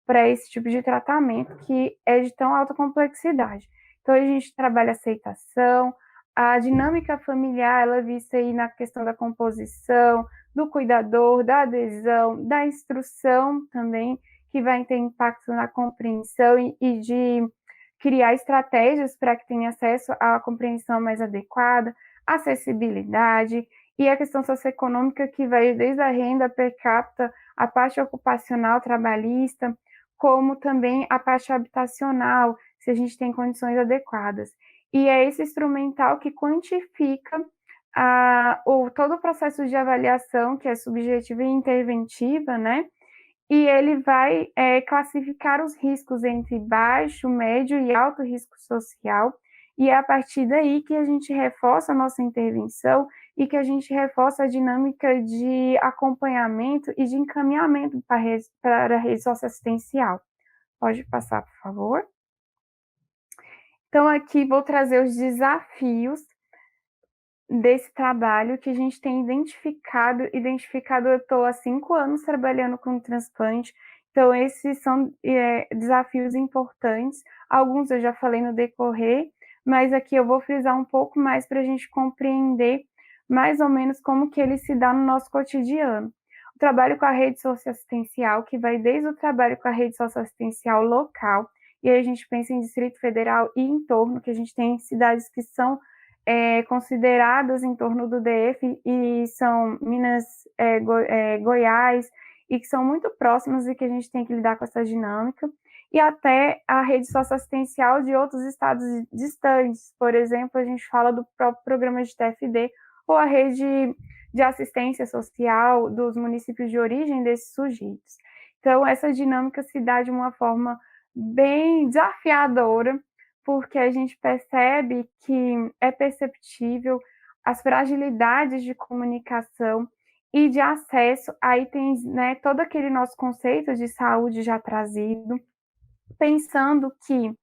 C: para esse tipo de tratamento, que é de tão alta complexidade. Então, a gente trabalha aceitação, a dinâmica familiar, ela é vista aí na questão da composição, do cuidador, da adesão, da instrução também, que vai ter impacto na compreensão e de criar estratégias para que tenha acesso à compreensão mais adequada, acessibilidade, e a questão socioeconômica, que vai desde a renda per capita, a parte ocupacional, trabalhista, como também a parte habitacional, se a gente tem condições adequadas. E é esse instrumental que quantifica todo o processo de avaliação, que é subjetiva e interventiva, né? E ele vai classificar os riscos entre baixo, médio e alto risco social, e é a partir daí que a gente reforça a nossa intervenção e que a gente reforça a dinâmica de acompanhamento e de encaminhamento para a rede socioassistencial. Pode passar, por favor? Então, aqui vou trazer os desafios desse trabalho que a gente tem identificado. Eu estou há 5 anos trabalhando com transplante, então esses são desafios importantes. Alguns eu já falei no decorrer, mas aqui eu vou frisar um pouco mais para a gente compreender mais ou menos como que ele se dá no nosso cotidiano. O trabalho com a rede socioassistencial, que vai desde o trabalho com a rede socioassistencial local, e aí a gente pensa em Distrito Federal e em torno, que a gente tem cidades que são consideradas em torno do DF, e são Minas, Goiás, e que são muito próximas e que a gente tem que lidar com essa dinâmica, e até a rede socioassistencial de outros estados distantes. Por exemplo, a gente fala do próprio programa de TFD, ou a rede de assistência social dos municípios de origem desses sujeitos. Então, essa dinâmica se dá de uma forma bem desafiadora, porque a gente percebe que é perceptível as fragilidades de comunicação e de acesso. Aí tem, né, todo aquele nosso conceito de saúde já trazido, pensando que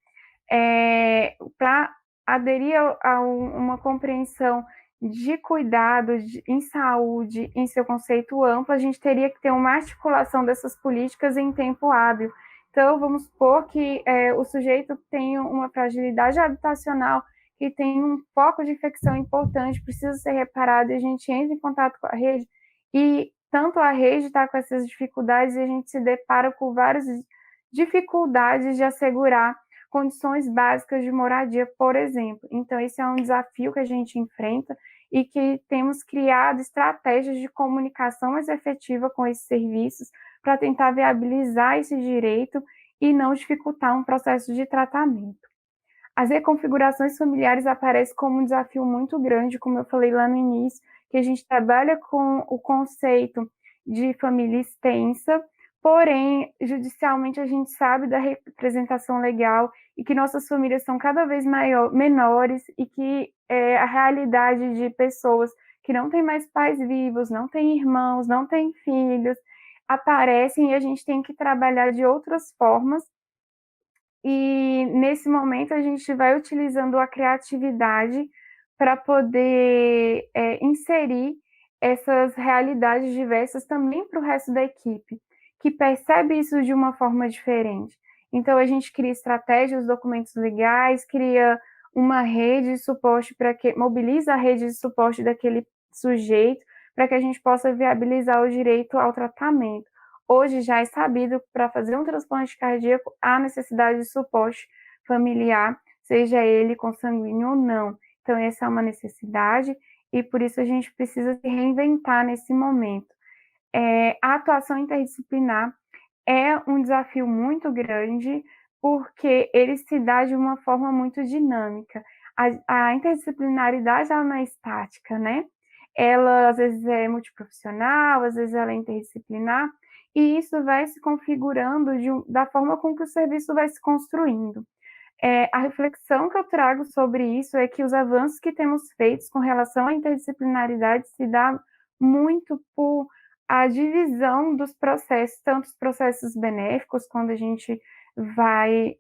C: para aderir a uma compreensão de cuidado em saúde, em seu conceito amplo, a gente teria que ter uma articulação dessas políticas em tempo hábil. Então, vamos supor que o sujeito tem uma fragilidade habitacional, que tem um foco de infecção importante, precisa ser reparado, e a gente entra em contato com a rede, e tanto a rede está com essas dificuldades, e a gente se depara com várias dificuldades de assegurar condições básicas de moradia, por exemplo. Então, esse é um desafio que a gente enfrenta e que temos criado estratégias de comunicação mais efetiva com esses serviços para tentar viabilizar esse direito e não dificultar um processo de tratamento. As reconfigurações familiares aparecem como um desafio muito grande, como eu falei lá no início, que a gente trabalha com o conceito de família extensa, porém, judicialmente a gente sabe da representação legal e que nossas famílias são cada vez menores e que a realidade de pessoas que não têm mais pais vivos, não têm irmãos, não têm filhos, aparecem e a gente tem que trabalhar de outras formas. E nesse momento a gente vai utilizando a criatividade para poder inserir essas realidades diversas também para o resto da equipe, que percebe isso de uma forma diferente. Então a gente cria estratégias, documentos legais, cria uma rede de suporte mobiliza a rede de suporte daquele sujeito para que a gente possa viabilizar o direito ao tratamento. Hoje já é sabido que para fazer um transplante cardíaco há necessidade de suporte familiar, seja ele consanguíneo ou não. Então, essa é uma necessidade e por isso a gente precisa se reinventar nesse momento. A atuação interdisciplinar é um desafio muito grande porque ele se dá de uma forma muito dinâmica. A interdisciplinaridade ela não é estática, né? Ela às vezes é multiprofissional, às vezes ela é interdisciplinar, e isso vai se configurando da forma com que o serviço vai se construindo. A reflexão que eu trago sobre isso é que os avanços que temos feitos com relação à interdisciplinaridade se dá muito por a divisão dos processos, tanto os processos benéficos, quando a gente vai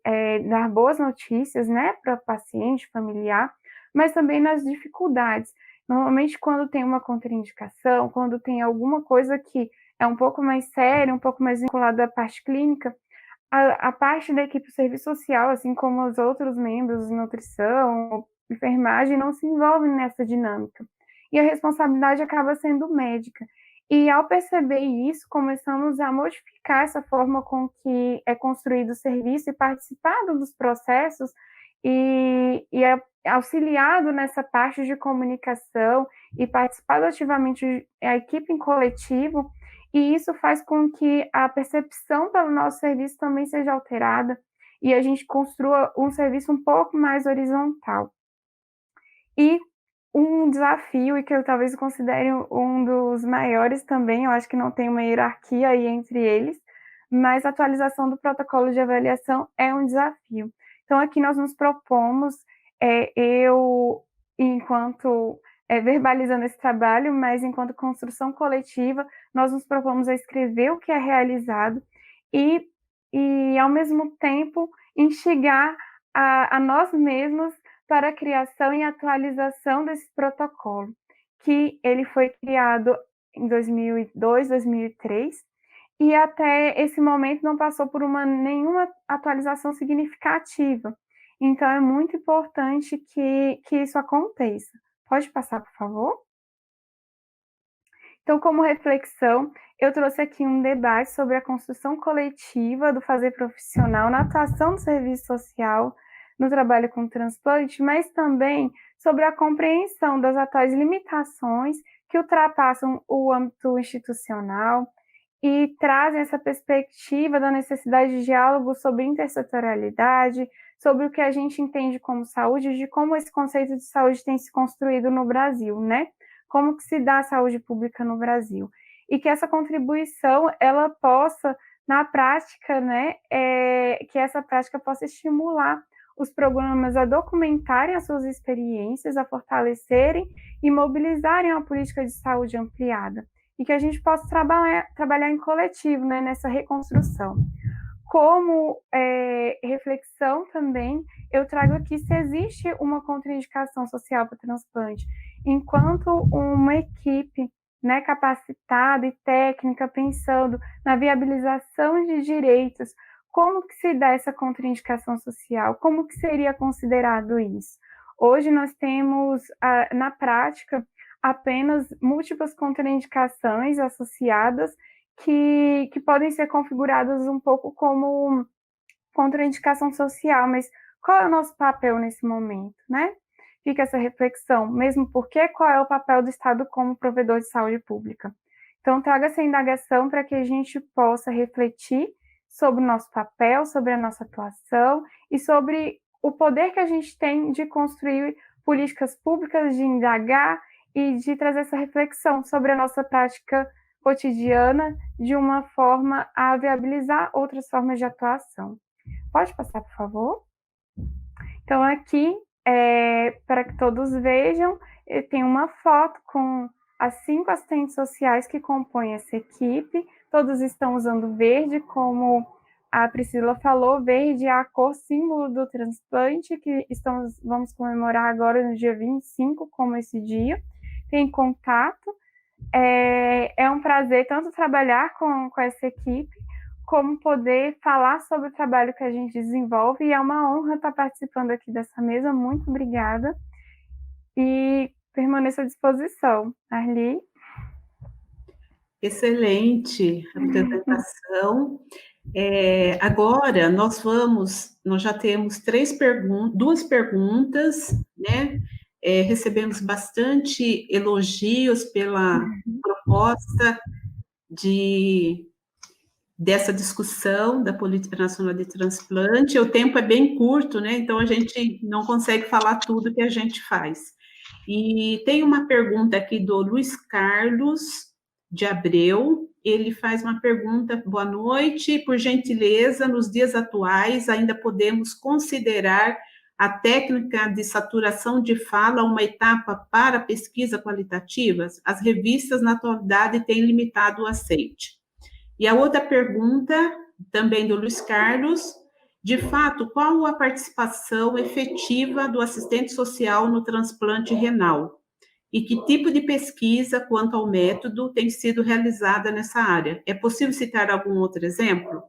C: dar boas notícias, né, para o paciente, familiar, mas também nas dificuldades. Normalmente, quando tem uma contraindicação, quando tem alguma coisa que é um pouco mais séria, um pouco mais vinculada à parte clínica, a parte da equipe do serviço social, assim como os outros membros de nutrição, enfermagem, não se envolvem nessa dinâmica. E a responsabilidade acaba sendo médica. E ao perceber isso, começamos a modificar essa forma com que é construído o serviço e participado dos processos e auxiliado nessa parte de comunicação e participado ativamente a equipe em coletivo, e isso faz com que a percepção pelo nosso serviço também seja alterada e a gente construa um serviço um pouco mais horizontal. E um desafio, e que eu talvez considere um dos maiores também, eu acho que não tem uma hierarquia aí entre eles, mas a atualização do protocolo de avaliação é um desafio. Então, aqui nós nos propomos, eu, enquanto verbalizando esse trabalho, mas enquanto construção coletiva, nós nos propomos a escrever o que é realizado e ao mesmo tempo, instigar a nós mesmos para a criação e atualização desse protocolo, que ele foi criado em 2002, 2003, e até esse momento não passou por nenhuma atualização significativa. Então, é muito importante que isso aconteça. Pode passar, por favor? Então, como reflexão, eu trouxe aqui um debate sobre a construção coletiva do fazer profissional na atuação do serviço social, no trabalho com transplante, mas também sobre a compreensão das atuais limitações que ultrapassam o âmbito institucional e trazem essa perspectiva da necessidade de diálogo sobre intersetorialidade, sobre o que a gente entende como saúde, de como esse conceito de saúde tem se construído no Brasil, né? Como que se dá a saúde pública no Brasil. E que essa contribuição, ela possa, na prática, né, que essa prática possa estimular os programas a documentarem as suas experiências, a fortalecerem e mobilizarem a política de saúde ampliada. E que a gente possa trabalhar em coletivo, né, nessa reconstrução. Como reflexão também, eu trago aqui se existe uma contraindicação social para o transplante. Enquanto uma equipe, né, capacitada e técnica, pensando na viabilização de direitos, como que se dá essa contraindicação social? Como que seria considerado isso? Hoje nós temos, na prática, apenas múltiplas contraindicações associadas que podem ser configuradas um pouco como contraindicação social, mas qual é o nosso papel nesse momento, né? Fica essa reflexão, mesmo porque qual é o papel do Estado como provedor de saúde pública? Então, traga essa indagação para que a gente possa refletir sobre o nosso papel, sobre a nossa atuação e sobre o poder que a gente tem de construir políticas públicas, de indagar e de trazer essa reflexão sobre a nossa prática cotidiana de uma forma a viabilizar outras formas de atuação. Pode passar, por favor? Então, aqui, para que todos vejam, tem uma foto com as 5 assistentes sociais que compõem essa equipe. Todos estão usando verde, como a Priscila falou, verde é a cor símbolo do transplante, que vamos comemorar agora no dia 25, como esse dia. Tem contato. É um prazer tanto trabalhar com essa equipe, como poder falar sobre o trabalho que a gente desenvolve, e é uma honra estar participando aqui dessa mesa. Muito obrigada, e permaneço à disposição. Arli?
A: Excelente apresentação. Agora, nós já temos 2 perguntas, né? Recebemos bastante elogios pela proposta dessa discussão da Política Nacional de Transplante. O tempo é bem curto, né? Então a gente não consegue falar tudo que a gente faz. E tem uma pergunta aqui do Luiz Carlos de Abreu. Ele faz uma pergunta: boa noite, por gentileza, nos dias atuais ainda podemos considerar a técnica de saturação de fala uma etapa para pesquisa qualitativa? As revistas na atualidade têm limitado o aceite. E a outra pergunta, também do Luiz Carlos: de fato, qual a participação efetiva do assistente social no transplante renal? E que tipo de pesquisa quanto ao método tem sido realizada nessa área? É possível citar algum outro exemplo?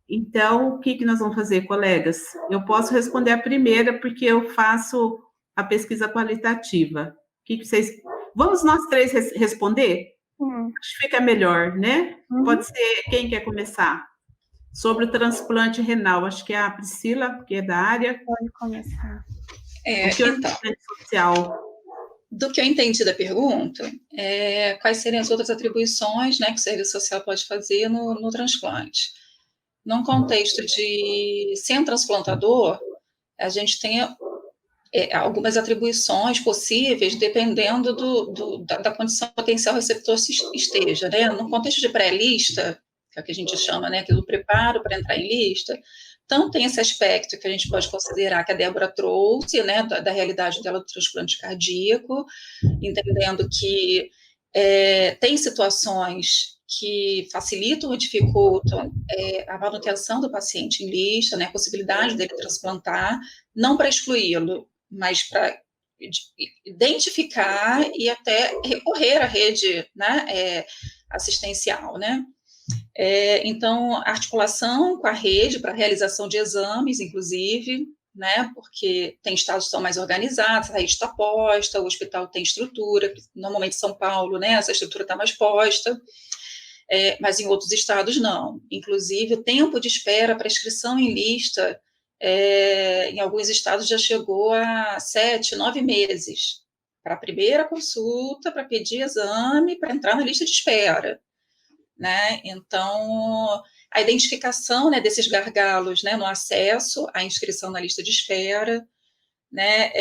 A: Então, o que nós vamos fazer, colegas? Eu posso responder a primeira, porque eu faço a pesquisa qualitativa. O que vocês... Vamos nós 3 responder? Acho que fica melhor, né? Pode ser, quem quer começar? Sobre o transplante renal, acho que é a Priscila, que é da área.
C: Pode começar.
B: Então, social. Do que eu entendi da pergunta, quais seriam as outras atribuições, né, que o serviço social pode fazer no transplante? Num contexto de sem transplantador, a gente tem algumas atribuições possíveis, dependendo da condição potencial receptor esteja, né? No contexto de pré-lista, que é o que a gente chama, né, que é do preparo para entrar em lista, então tem esse aspecto que a gente pode considerar que a Débora trouxe, né, da realidade dela do transplante cardíaco, entendendo que tem situações que facilitam ou dificultam a manutenção do paciente em lista, né, a possibilidade dele transplantar, não para excluí-lo, mas para identificar e até recorrer à rede, né, assistencial, né? Então, articulação com a rede para realização de exames, inclusive, né, porque tem estados que são mais organizados, a rede está posta, o hospital tem estrutura, normalmente São Paulo, né, essa estrutura está mais posta, mas em outros estados não. Inclusive, o tempo de espera para inscrição em lista, em alguns estados já chegou a 7, 9 meses, para a primeira consulta, para pedir exame, para entrar na lista de espera. Né? Então, a identificação, né, desses gargalos, né, no acesso à inscrição na lista de espera, né,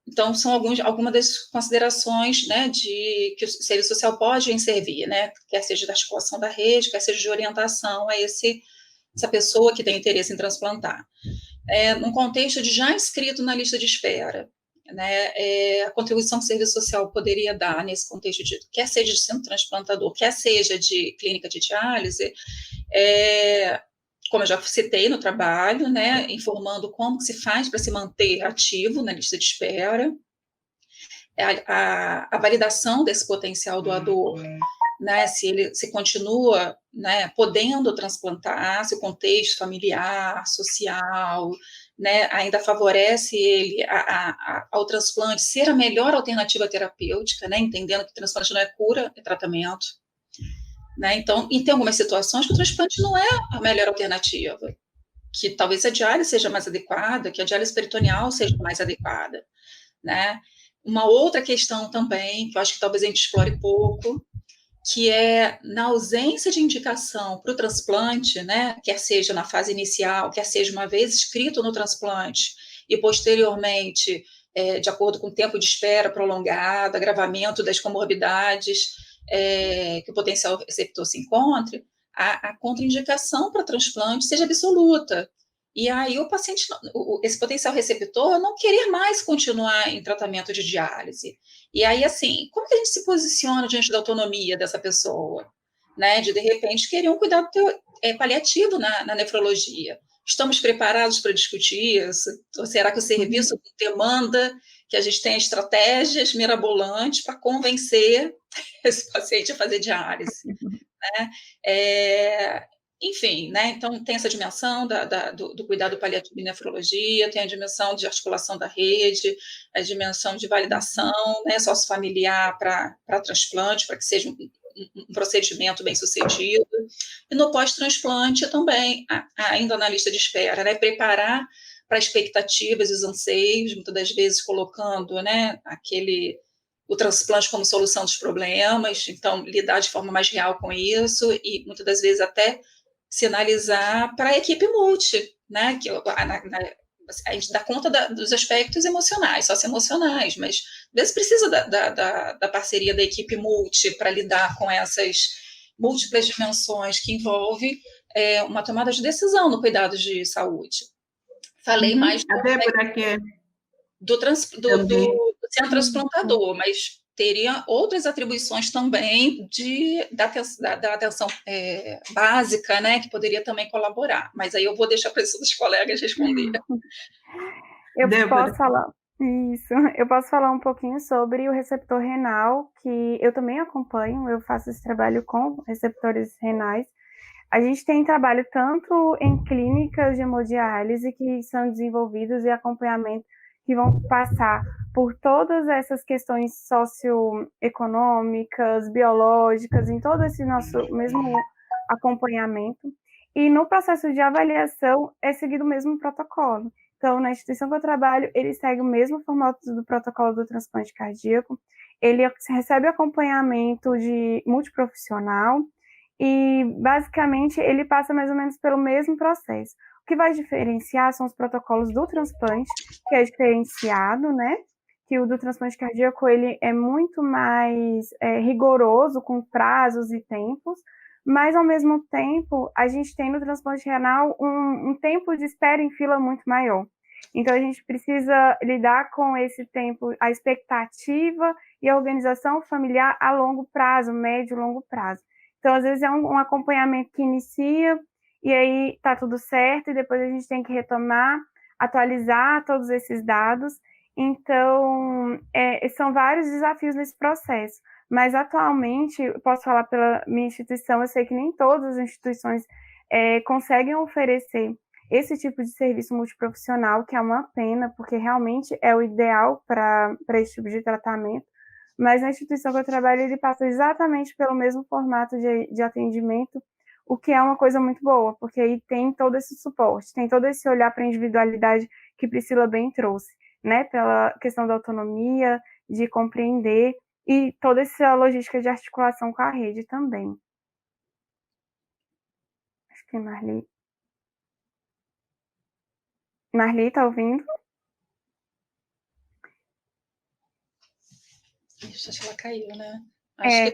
B: então são algumas das considerações, né, que o serviço social pode servir, né, quer seja da articulação da rede, quer seja de orientação a essa pessoa que tem interesse em transplantar. Num contexto de já inscrito na lista de espera, né, a contribuição que o serviço social poderia dar nesse contexto, quer seja de centro transplantador, quer seja de clínica de diálise, como eu já citei no trabalho, né, informando como que se faz para se manter ativo na lista de espera, a validação desse potencial doador, né, se ele se continua, né, podendo transplantar, se o contexto familiar, social, né, ainda favorece ele ao transplante ser a melhor alternativa terapêutica, né, entendendo que o transplante não é cura, é tratamento. Né? Então, e tem algumas situações que o transplante não é a melhor alternativa, que talvez a diálise seja mais adequada, que a diálise peritoneal seja mais adequada. Né? Uma outra questão também, que eu acho que talvez a gente explore pouco, que é na ausência de indicação para o transplante, né, quer seja na fase inicial, quer seja uma vez inscrito no transplante e posteriormente, de acordo com o tempo de espera prolongado, agravamento das comorbidades que o potencial receptor se encontre, a contraindicação para transplante seja absoluta. E aí o paciente, esse potencial receptor, não querer mais continuar em tratamento de diálise. E aí, assim, como que a gente se posiciona diante da autonomia dessa pessoa? Né? De repente, querer um cuidado paliativo na nefrologia. Estamos preparados para discutir isso? Ou será que o serviço demanda que a gente tenha estratégias mirabolantes para convencer esse paciente a fazer diálise? Né? Enfim, né? Então tem essa dimensão do cuidado paliativo em nefrologia, tem a dimensão de articulação da rede, a dimensão de validação, né, sociofamiliar para transplante, para que seja um procedimento bem sucedido, e no pós-transplante também, ainda na lista de espera, né, preparar para expectativas e os anseios, muitas das vezes colocando, né, o transplante como solução dos problemas, então lidar de forma mais real com isso, e muitas das vezes até sinalizar para a equipe multi, né, que a gente dá conta dos aspectos emocionais, socioemocionais, mas às vezes precisa da parceria da equipe multi para lidar com essas múltiplas dimensões que envolve uma tomada de decisão no cuidado de saúde. Falei mais do centro transplantador, mas teria outras atribuições também da atenção básica, né, que poderia também colaborar. Mas aí eu vou deixar para esses colegas responderem.
C: Eu posso falar um pouquinho sobre o receptor renal, que eu também acompanho, eu faço esse trabalho com receptores renais. A gente tem trabalho tanto em clínicas de hemodiálise que são desenvolvidos e acompanhamento que vão passar por todas essas questões socioeconômicas, biológicas, em todo esse nosso mesmo acompanhamento. E no processo de avaliação é seguido o mesmo protocolo. Então, na instituição que eu trabalho, ele segue o mesmo formato do protocolo do transplante cardíaco, ele recebe acompanhamento de multiprofissional e, basicamente, ele passa mais ou menos pelo mesmo processo. O que vai diferenciar são os protocolos do transplante, que é diferenciado, né? Que o do transplante cardíaco, ele é muito mais rigoroso, com prazos e tempos, mas, ao mesmo tempo, a gente tem no transplante renal um tempo de espera em fila muito maior. Então, a gente precisa lidar com esse tempo, a expectativa e a organização familiar a longo prazo, médio e longo prazo. Então, às vezes, é um acompanhamento que inicia e aí está tudo certo, e depois a gente tem que retomar, atualizar todos esses dados. Então, são vários desafios nesse processo. Mas, atualmente, eu posso falar pela minha instituição, eu sei que nem todas as instituições conseguem oferecer esse tipo de serviço multiprofissional, que é uma pena, porque realmente é o ideal para esse tipo de tratamento. Mas na instituição que eu trabalho, ele passa exatamente pelo mesmo formato de atendimento, o que é uma coisa muito boa, porque aí tem todo esse suporte, tem todo esse olhar para a individualidade que Priscila bem trouxe, né? Pela questão da autonomia, de compreender, e toda essa logística de articulação com a rede também. Acho que é Marli. Marli, tá ouvindo?
B: Acho que ela caiu, né?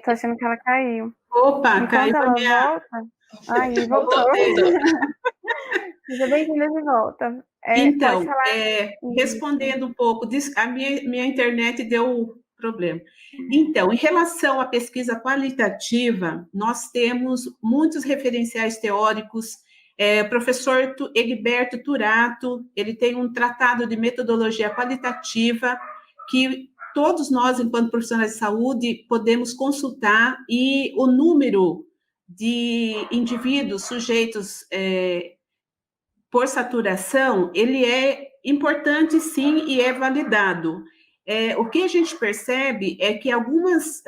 C: Tô achando que ela caiu.
A: Opa,
C: enquanto
A: caiu
C: ela
A: volta.
C: Aí, voltou. Seja bem-vinda de volta.
A: Então, respondendo um pouco, a minha internet deu problema. Então, em relação à pesquisa qualitativa, nós temos muitos referenciais teóricos. O professor Egberto Turato, ele tem um tratado de metodologia qualitativa que todos nós, enquanto profissionais de saúde, podemos consultar, e o número de indivíduos sujeitos por saturação, ele é importante, sim, e é validado. O que a gente percebe é que algumas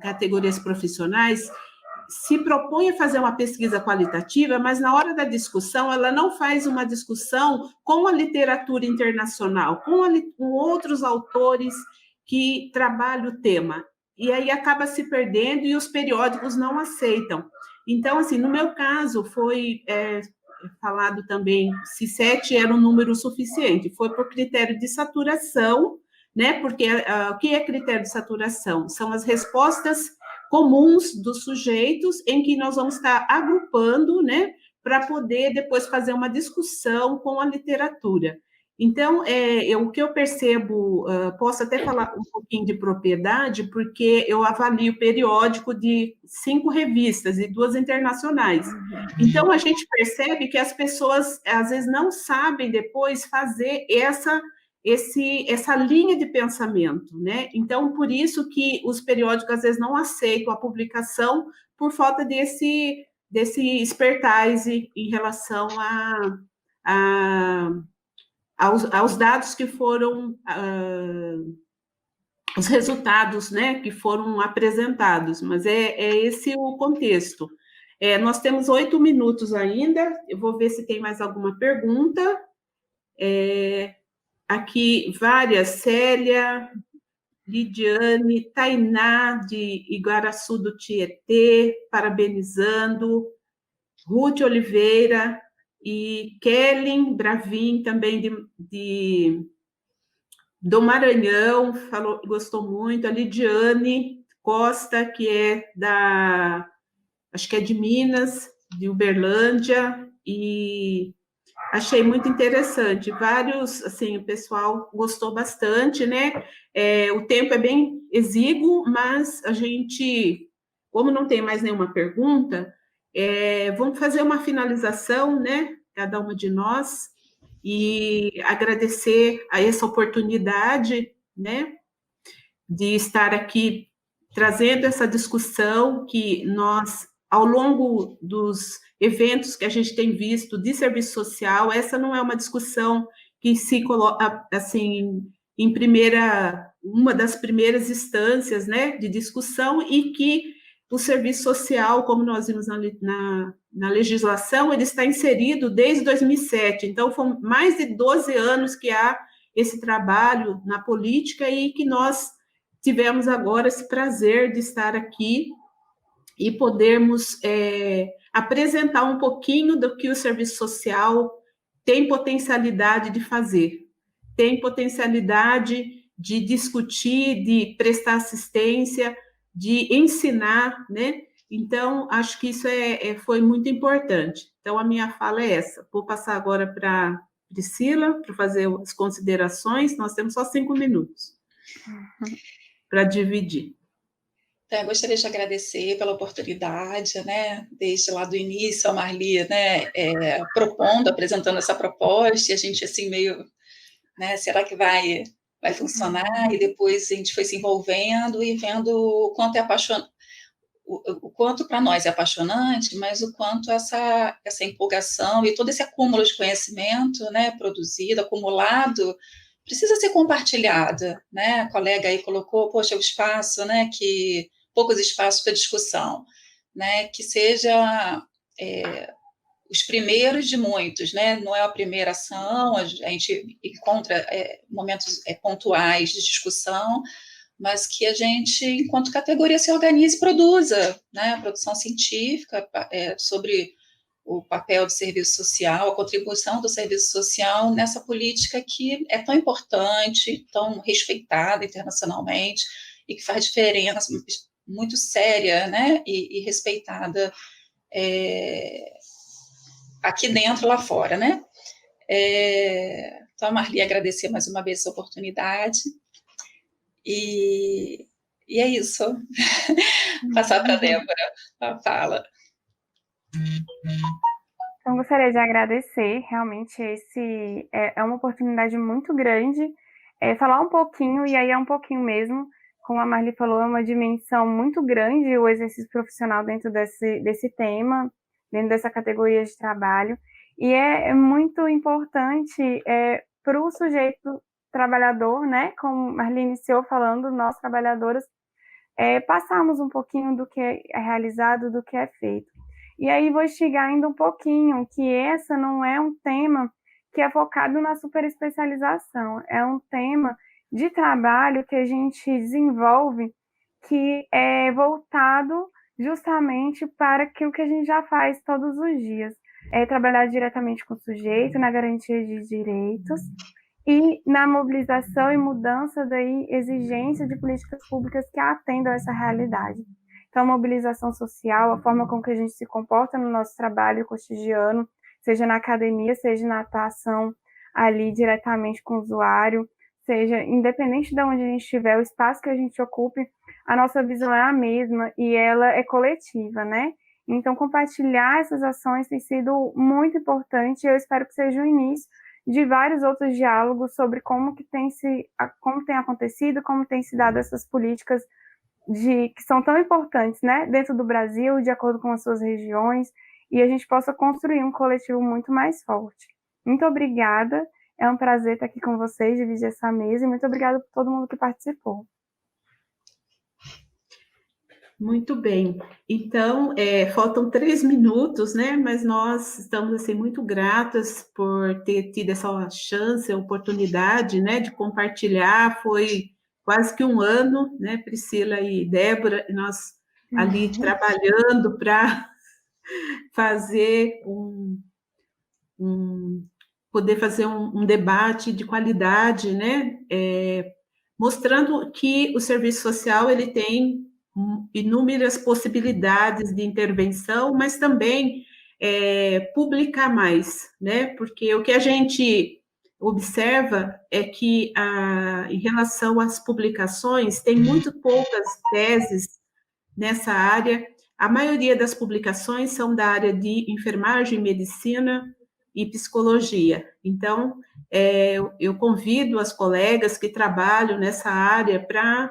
A: categorias profissionais se propõe a fazer uma pesquisa qualitativa, mas na hora da discussão, ela não faz uma discussão com a literatura internacional, com outros autores que trabalham o tema. E aí acaba se perdendo e os periódicos não aceitam. Então, assim, no meu caso, foi falado também se 7 era um número suficiente, foi por critério de saturação, né? Porque o que é critério de saturação? São as respostas comuns dos sujeitos em que nós vamos estar agrupando, né, para poder depois fazer uma discussão com a literatura. Então, o que eu percebo, posso até falar um pouquinho de propriedade, porque eu avalio periódico de 5 revistas e 2 internacionais. Então, a gente percebe que as pessoas, às vezes, não sabem depois fazer essa linha de pensamento, né? Então, por isso que os periódicos, às vezes, não aceitam a publicação por falta desse expertise em relação aos dados que foram, os resultados, né, que foram apresentados, mas é esse o contexto. Nós temos 8 minutos ainda, eu vou ver se tem mais alguma pergunta. Aqui, várias, Célia, Lidiane, Tainá, de Iguaraçu do Tietê, parabenizando, Ruth Oliveira e Kellen Bravin, também do Maranhão, gostou muito, a Lidiane Costa, que é acho que é de Minas, de Uberlândia, e achei muito interessante. Vários, assim, o pessoal gostou bastante, né? O tempo é bem exíguo, mas a gente, como não tem mais nenhuma pergunta, vamos fazer uma finalização, né? Cada uma de nós, e agradecer a essa oportunidade, né? De estar aqui trazendo essa discussão que nós, ao longo dos eventos que a gente tem visto de serviço social, essa não é uma discussão que se coloca, assim, uma das primeiras instâncias, né, de discussão, e que o serviço social, como nós vimos na legislação, ele está inserido desde 2007, então foram mais de 12 anos que há esse trabalho na política e que nós tivemos agora esse prazer de estar aqui e podermos apresentar um pouquinho do que o serviço social tem potencialidade de fazer, tem potencialidade de discutir, de prestar assistência, de ensinar, né? Então, acho que isso foi muito importante. Então, a minha fala é essa. Vou passar agora para Priscila, para fazer as considerações. Nós temos só 5 minutos para dividir.
B: Eu gostaria de agradecer pela oportunidade, né, desde lá do início, a Marli, né, apresentando essa proposta, e a gente, assim, meio, né, será que vai funcionar? E depois a gente foi se envolvendo e vendo o quanto é apaixonante, o quanto para nós é apaixonante, mas o quanto essa empolgação e todo esse acúmulo de conhecimento, né, produzido, acumulado, precisa ser compartilhada, né? A colega aí colocou, poxa, o espaço, né, poucos espaços para discussão, né, que seja os primeiros de muitos, né, não é a primeira ação, a gente encontra momentos pontuais de discussão, mas que a gente, enquanto categoria, se organize e produza, né, a produção científica sobre o papel do serviço social, a contribuição do serviço social nessa política que é tão importante, tão respeitada internacionalmente e que faz diferença muito séria, né, e respeitada aqui dentro, lá fora, né. Então, a Marli, agradecer mais uma vez essa oportunidade e é isso. Passar para a Débora a fala.
C: Então, gostaria de agradecer, realmente esse é uma oportunidade muito grande, falar um pouquinho, e aí é um pouquinho mesmo, como a Marli falou, é uma dimensão muito grande o exercício profissional dentro desse tema, dentro dessa categoria de trabalho, E é muito importante para o sujeito trabalhador, né, como Marli iniciou falando, nós trabalhadoras, passarmos um pouquinho do que é realizado, do que é feito. E aí vou instigar ainda um pouquinho, que essa não é um tema que é focado na superespecialização, é um tema de trabalho que a gente desenvolve que é voltado justamente para aquilo que a gente já faz todos os dias, é trabalhar diretamente com o sujeito, na garantia de direitos, e na mobilização e mudança daí exigência de políticas públicas que atendam a essa realidade. Então, mobilização social, a forma com que a gente se comporta no nosso trabalho cotidiano, seja na academia, seja na atuação ali diretamente com o usuário, seja independente de onde a gente estiver, o espaço que a gente ocupe, a nossa visão é a mesma e ela é coletiva, né? Então, compartilhar essas ações tem sido muito importante e eu espero que seja o início de vários outros diálogos sobre como tem acontecido, como tem se dado essas políticas que são tão importantes, né, dentro do Brasil, de acordo com as suas regiões, e a gente possa construir um coletivo muito mais forte. Muito obrigada, é um prazer estar aqui com vocês, dividir essa mesa, e muito obrigada por todo mundo que participou.
A: Muito bem. Então, faltam 3 minutos, né? Mas nós estamos assim muito gratas por ter tido essa chance, a oportunidade, né, de compartilhar. Foi quase que um ano, né, Priscila e Débora, nós ali trabalhando para fazer poder fazer um debate de qualidade, né? Mostrando que o serviço social ele tem inúmeras possibilidades de intervenção, mas também publicar mais, né? Porque o que a gente observa é que, em relação às publicações, tem muito poucas teses nessa área. A maioria das publicações são da área de enfermagem, medicina e psicologia. Então, eu convido as colegas que trabalham nessa área para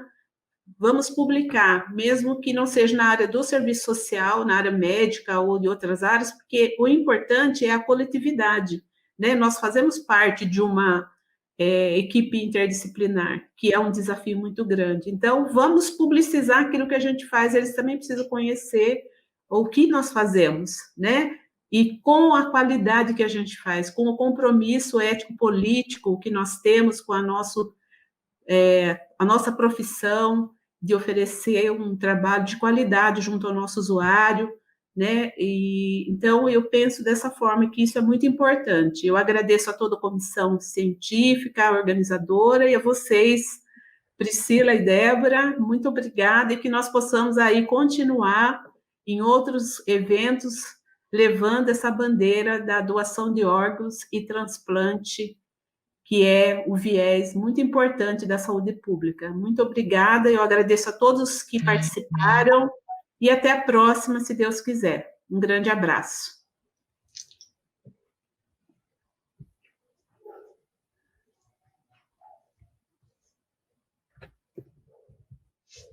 A: vamos publicar, mesmo que não seja na área do serviço social, na área médica ou de outras áreas, porque o importante é a coletividade, né? Nós fazemos parte de uma equipe interdisciplinar, que é um desafio muito grande. Então, vamos publicizar aquilo que a gente faz, eles também precisam conhecer o que nós fazemos, né? E com a qualidade que a gente faz, com o compromisso ético-político que nós temos com a nossa profissão, de oferecer um trabalho de qualidade junto ao nosso usuário, né? E então eu penso dessa forma que isso é muito importante. Eu agradeço a toda a comissão científica, a organizadora e a vocês, Priscila e Débora, muito obrigada e que nós possamos aí continuar em outros eventos levando essa bandeira da doação de órgãos e transplante, que é o viés muito importante da saúde pública. Muito obrigada, eu agradeço a todos que participaram e até a próxima, se Deus quiser. Um grande abraço.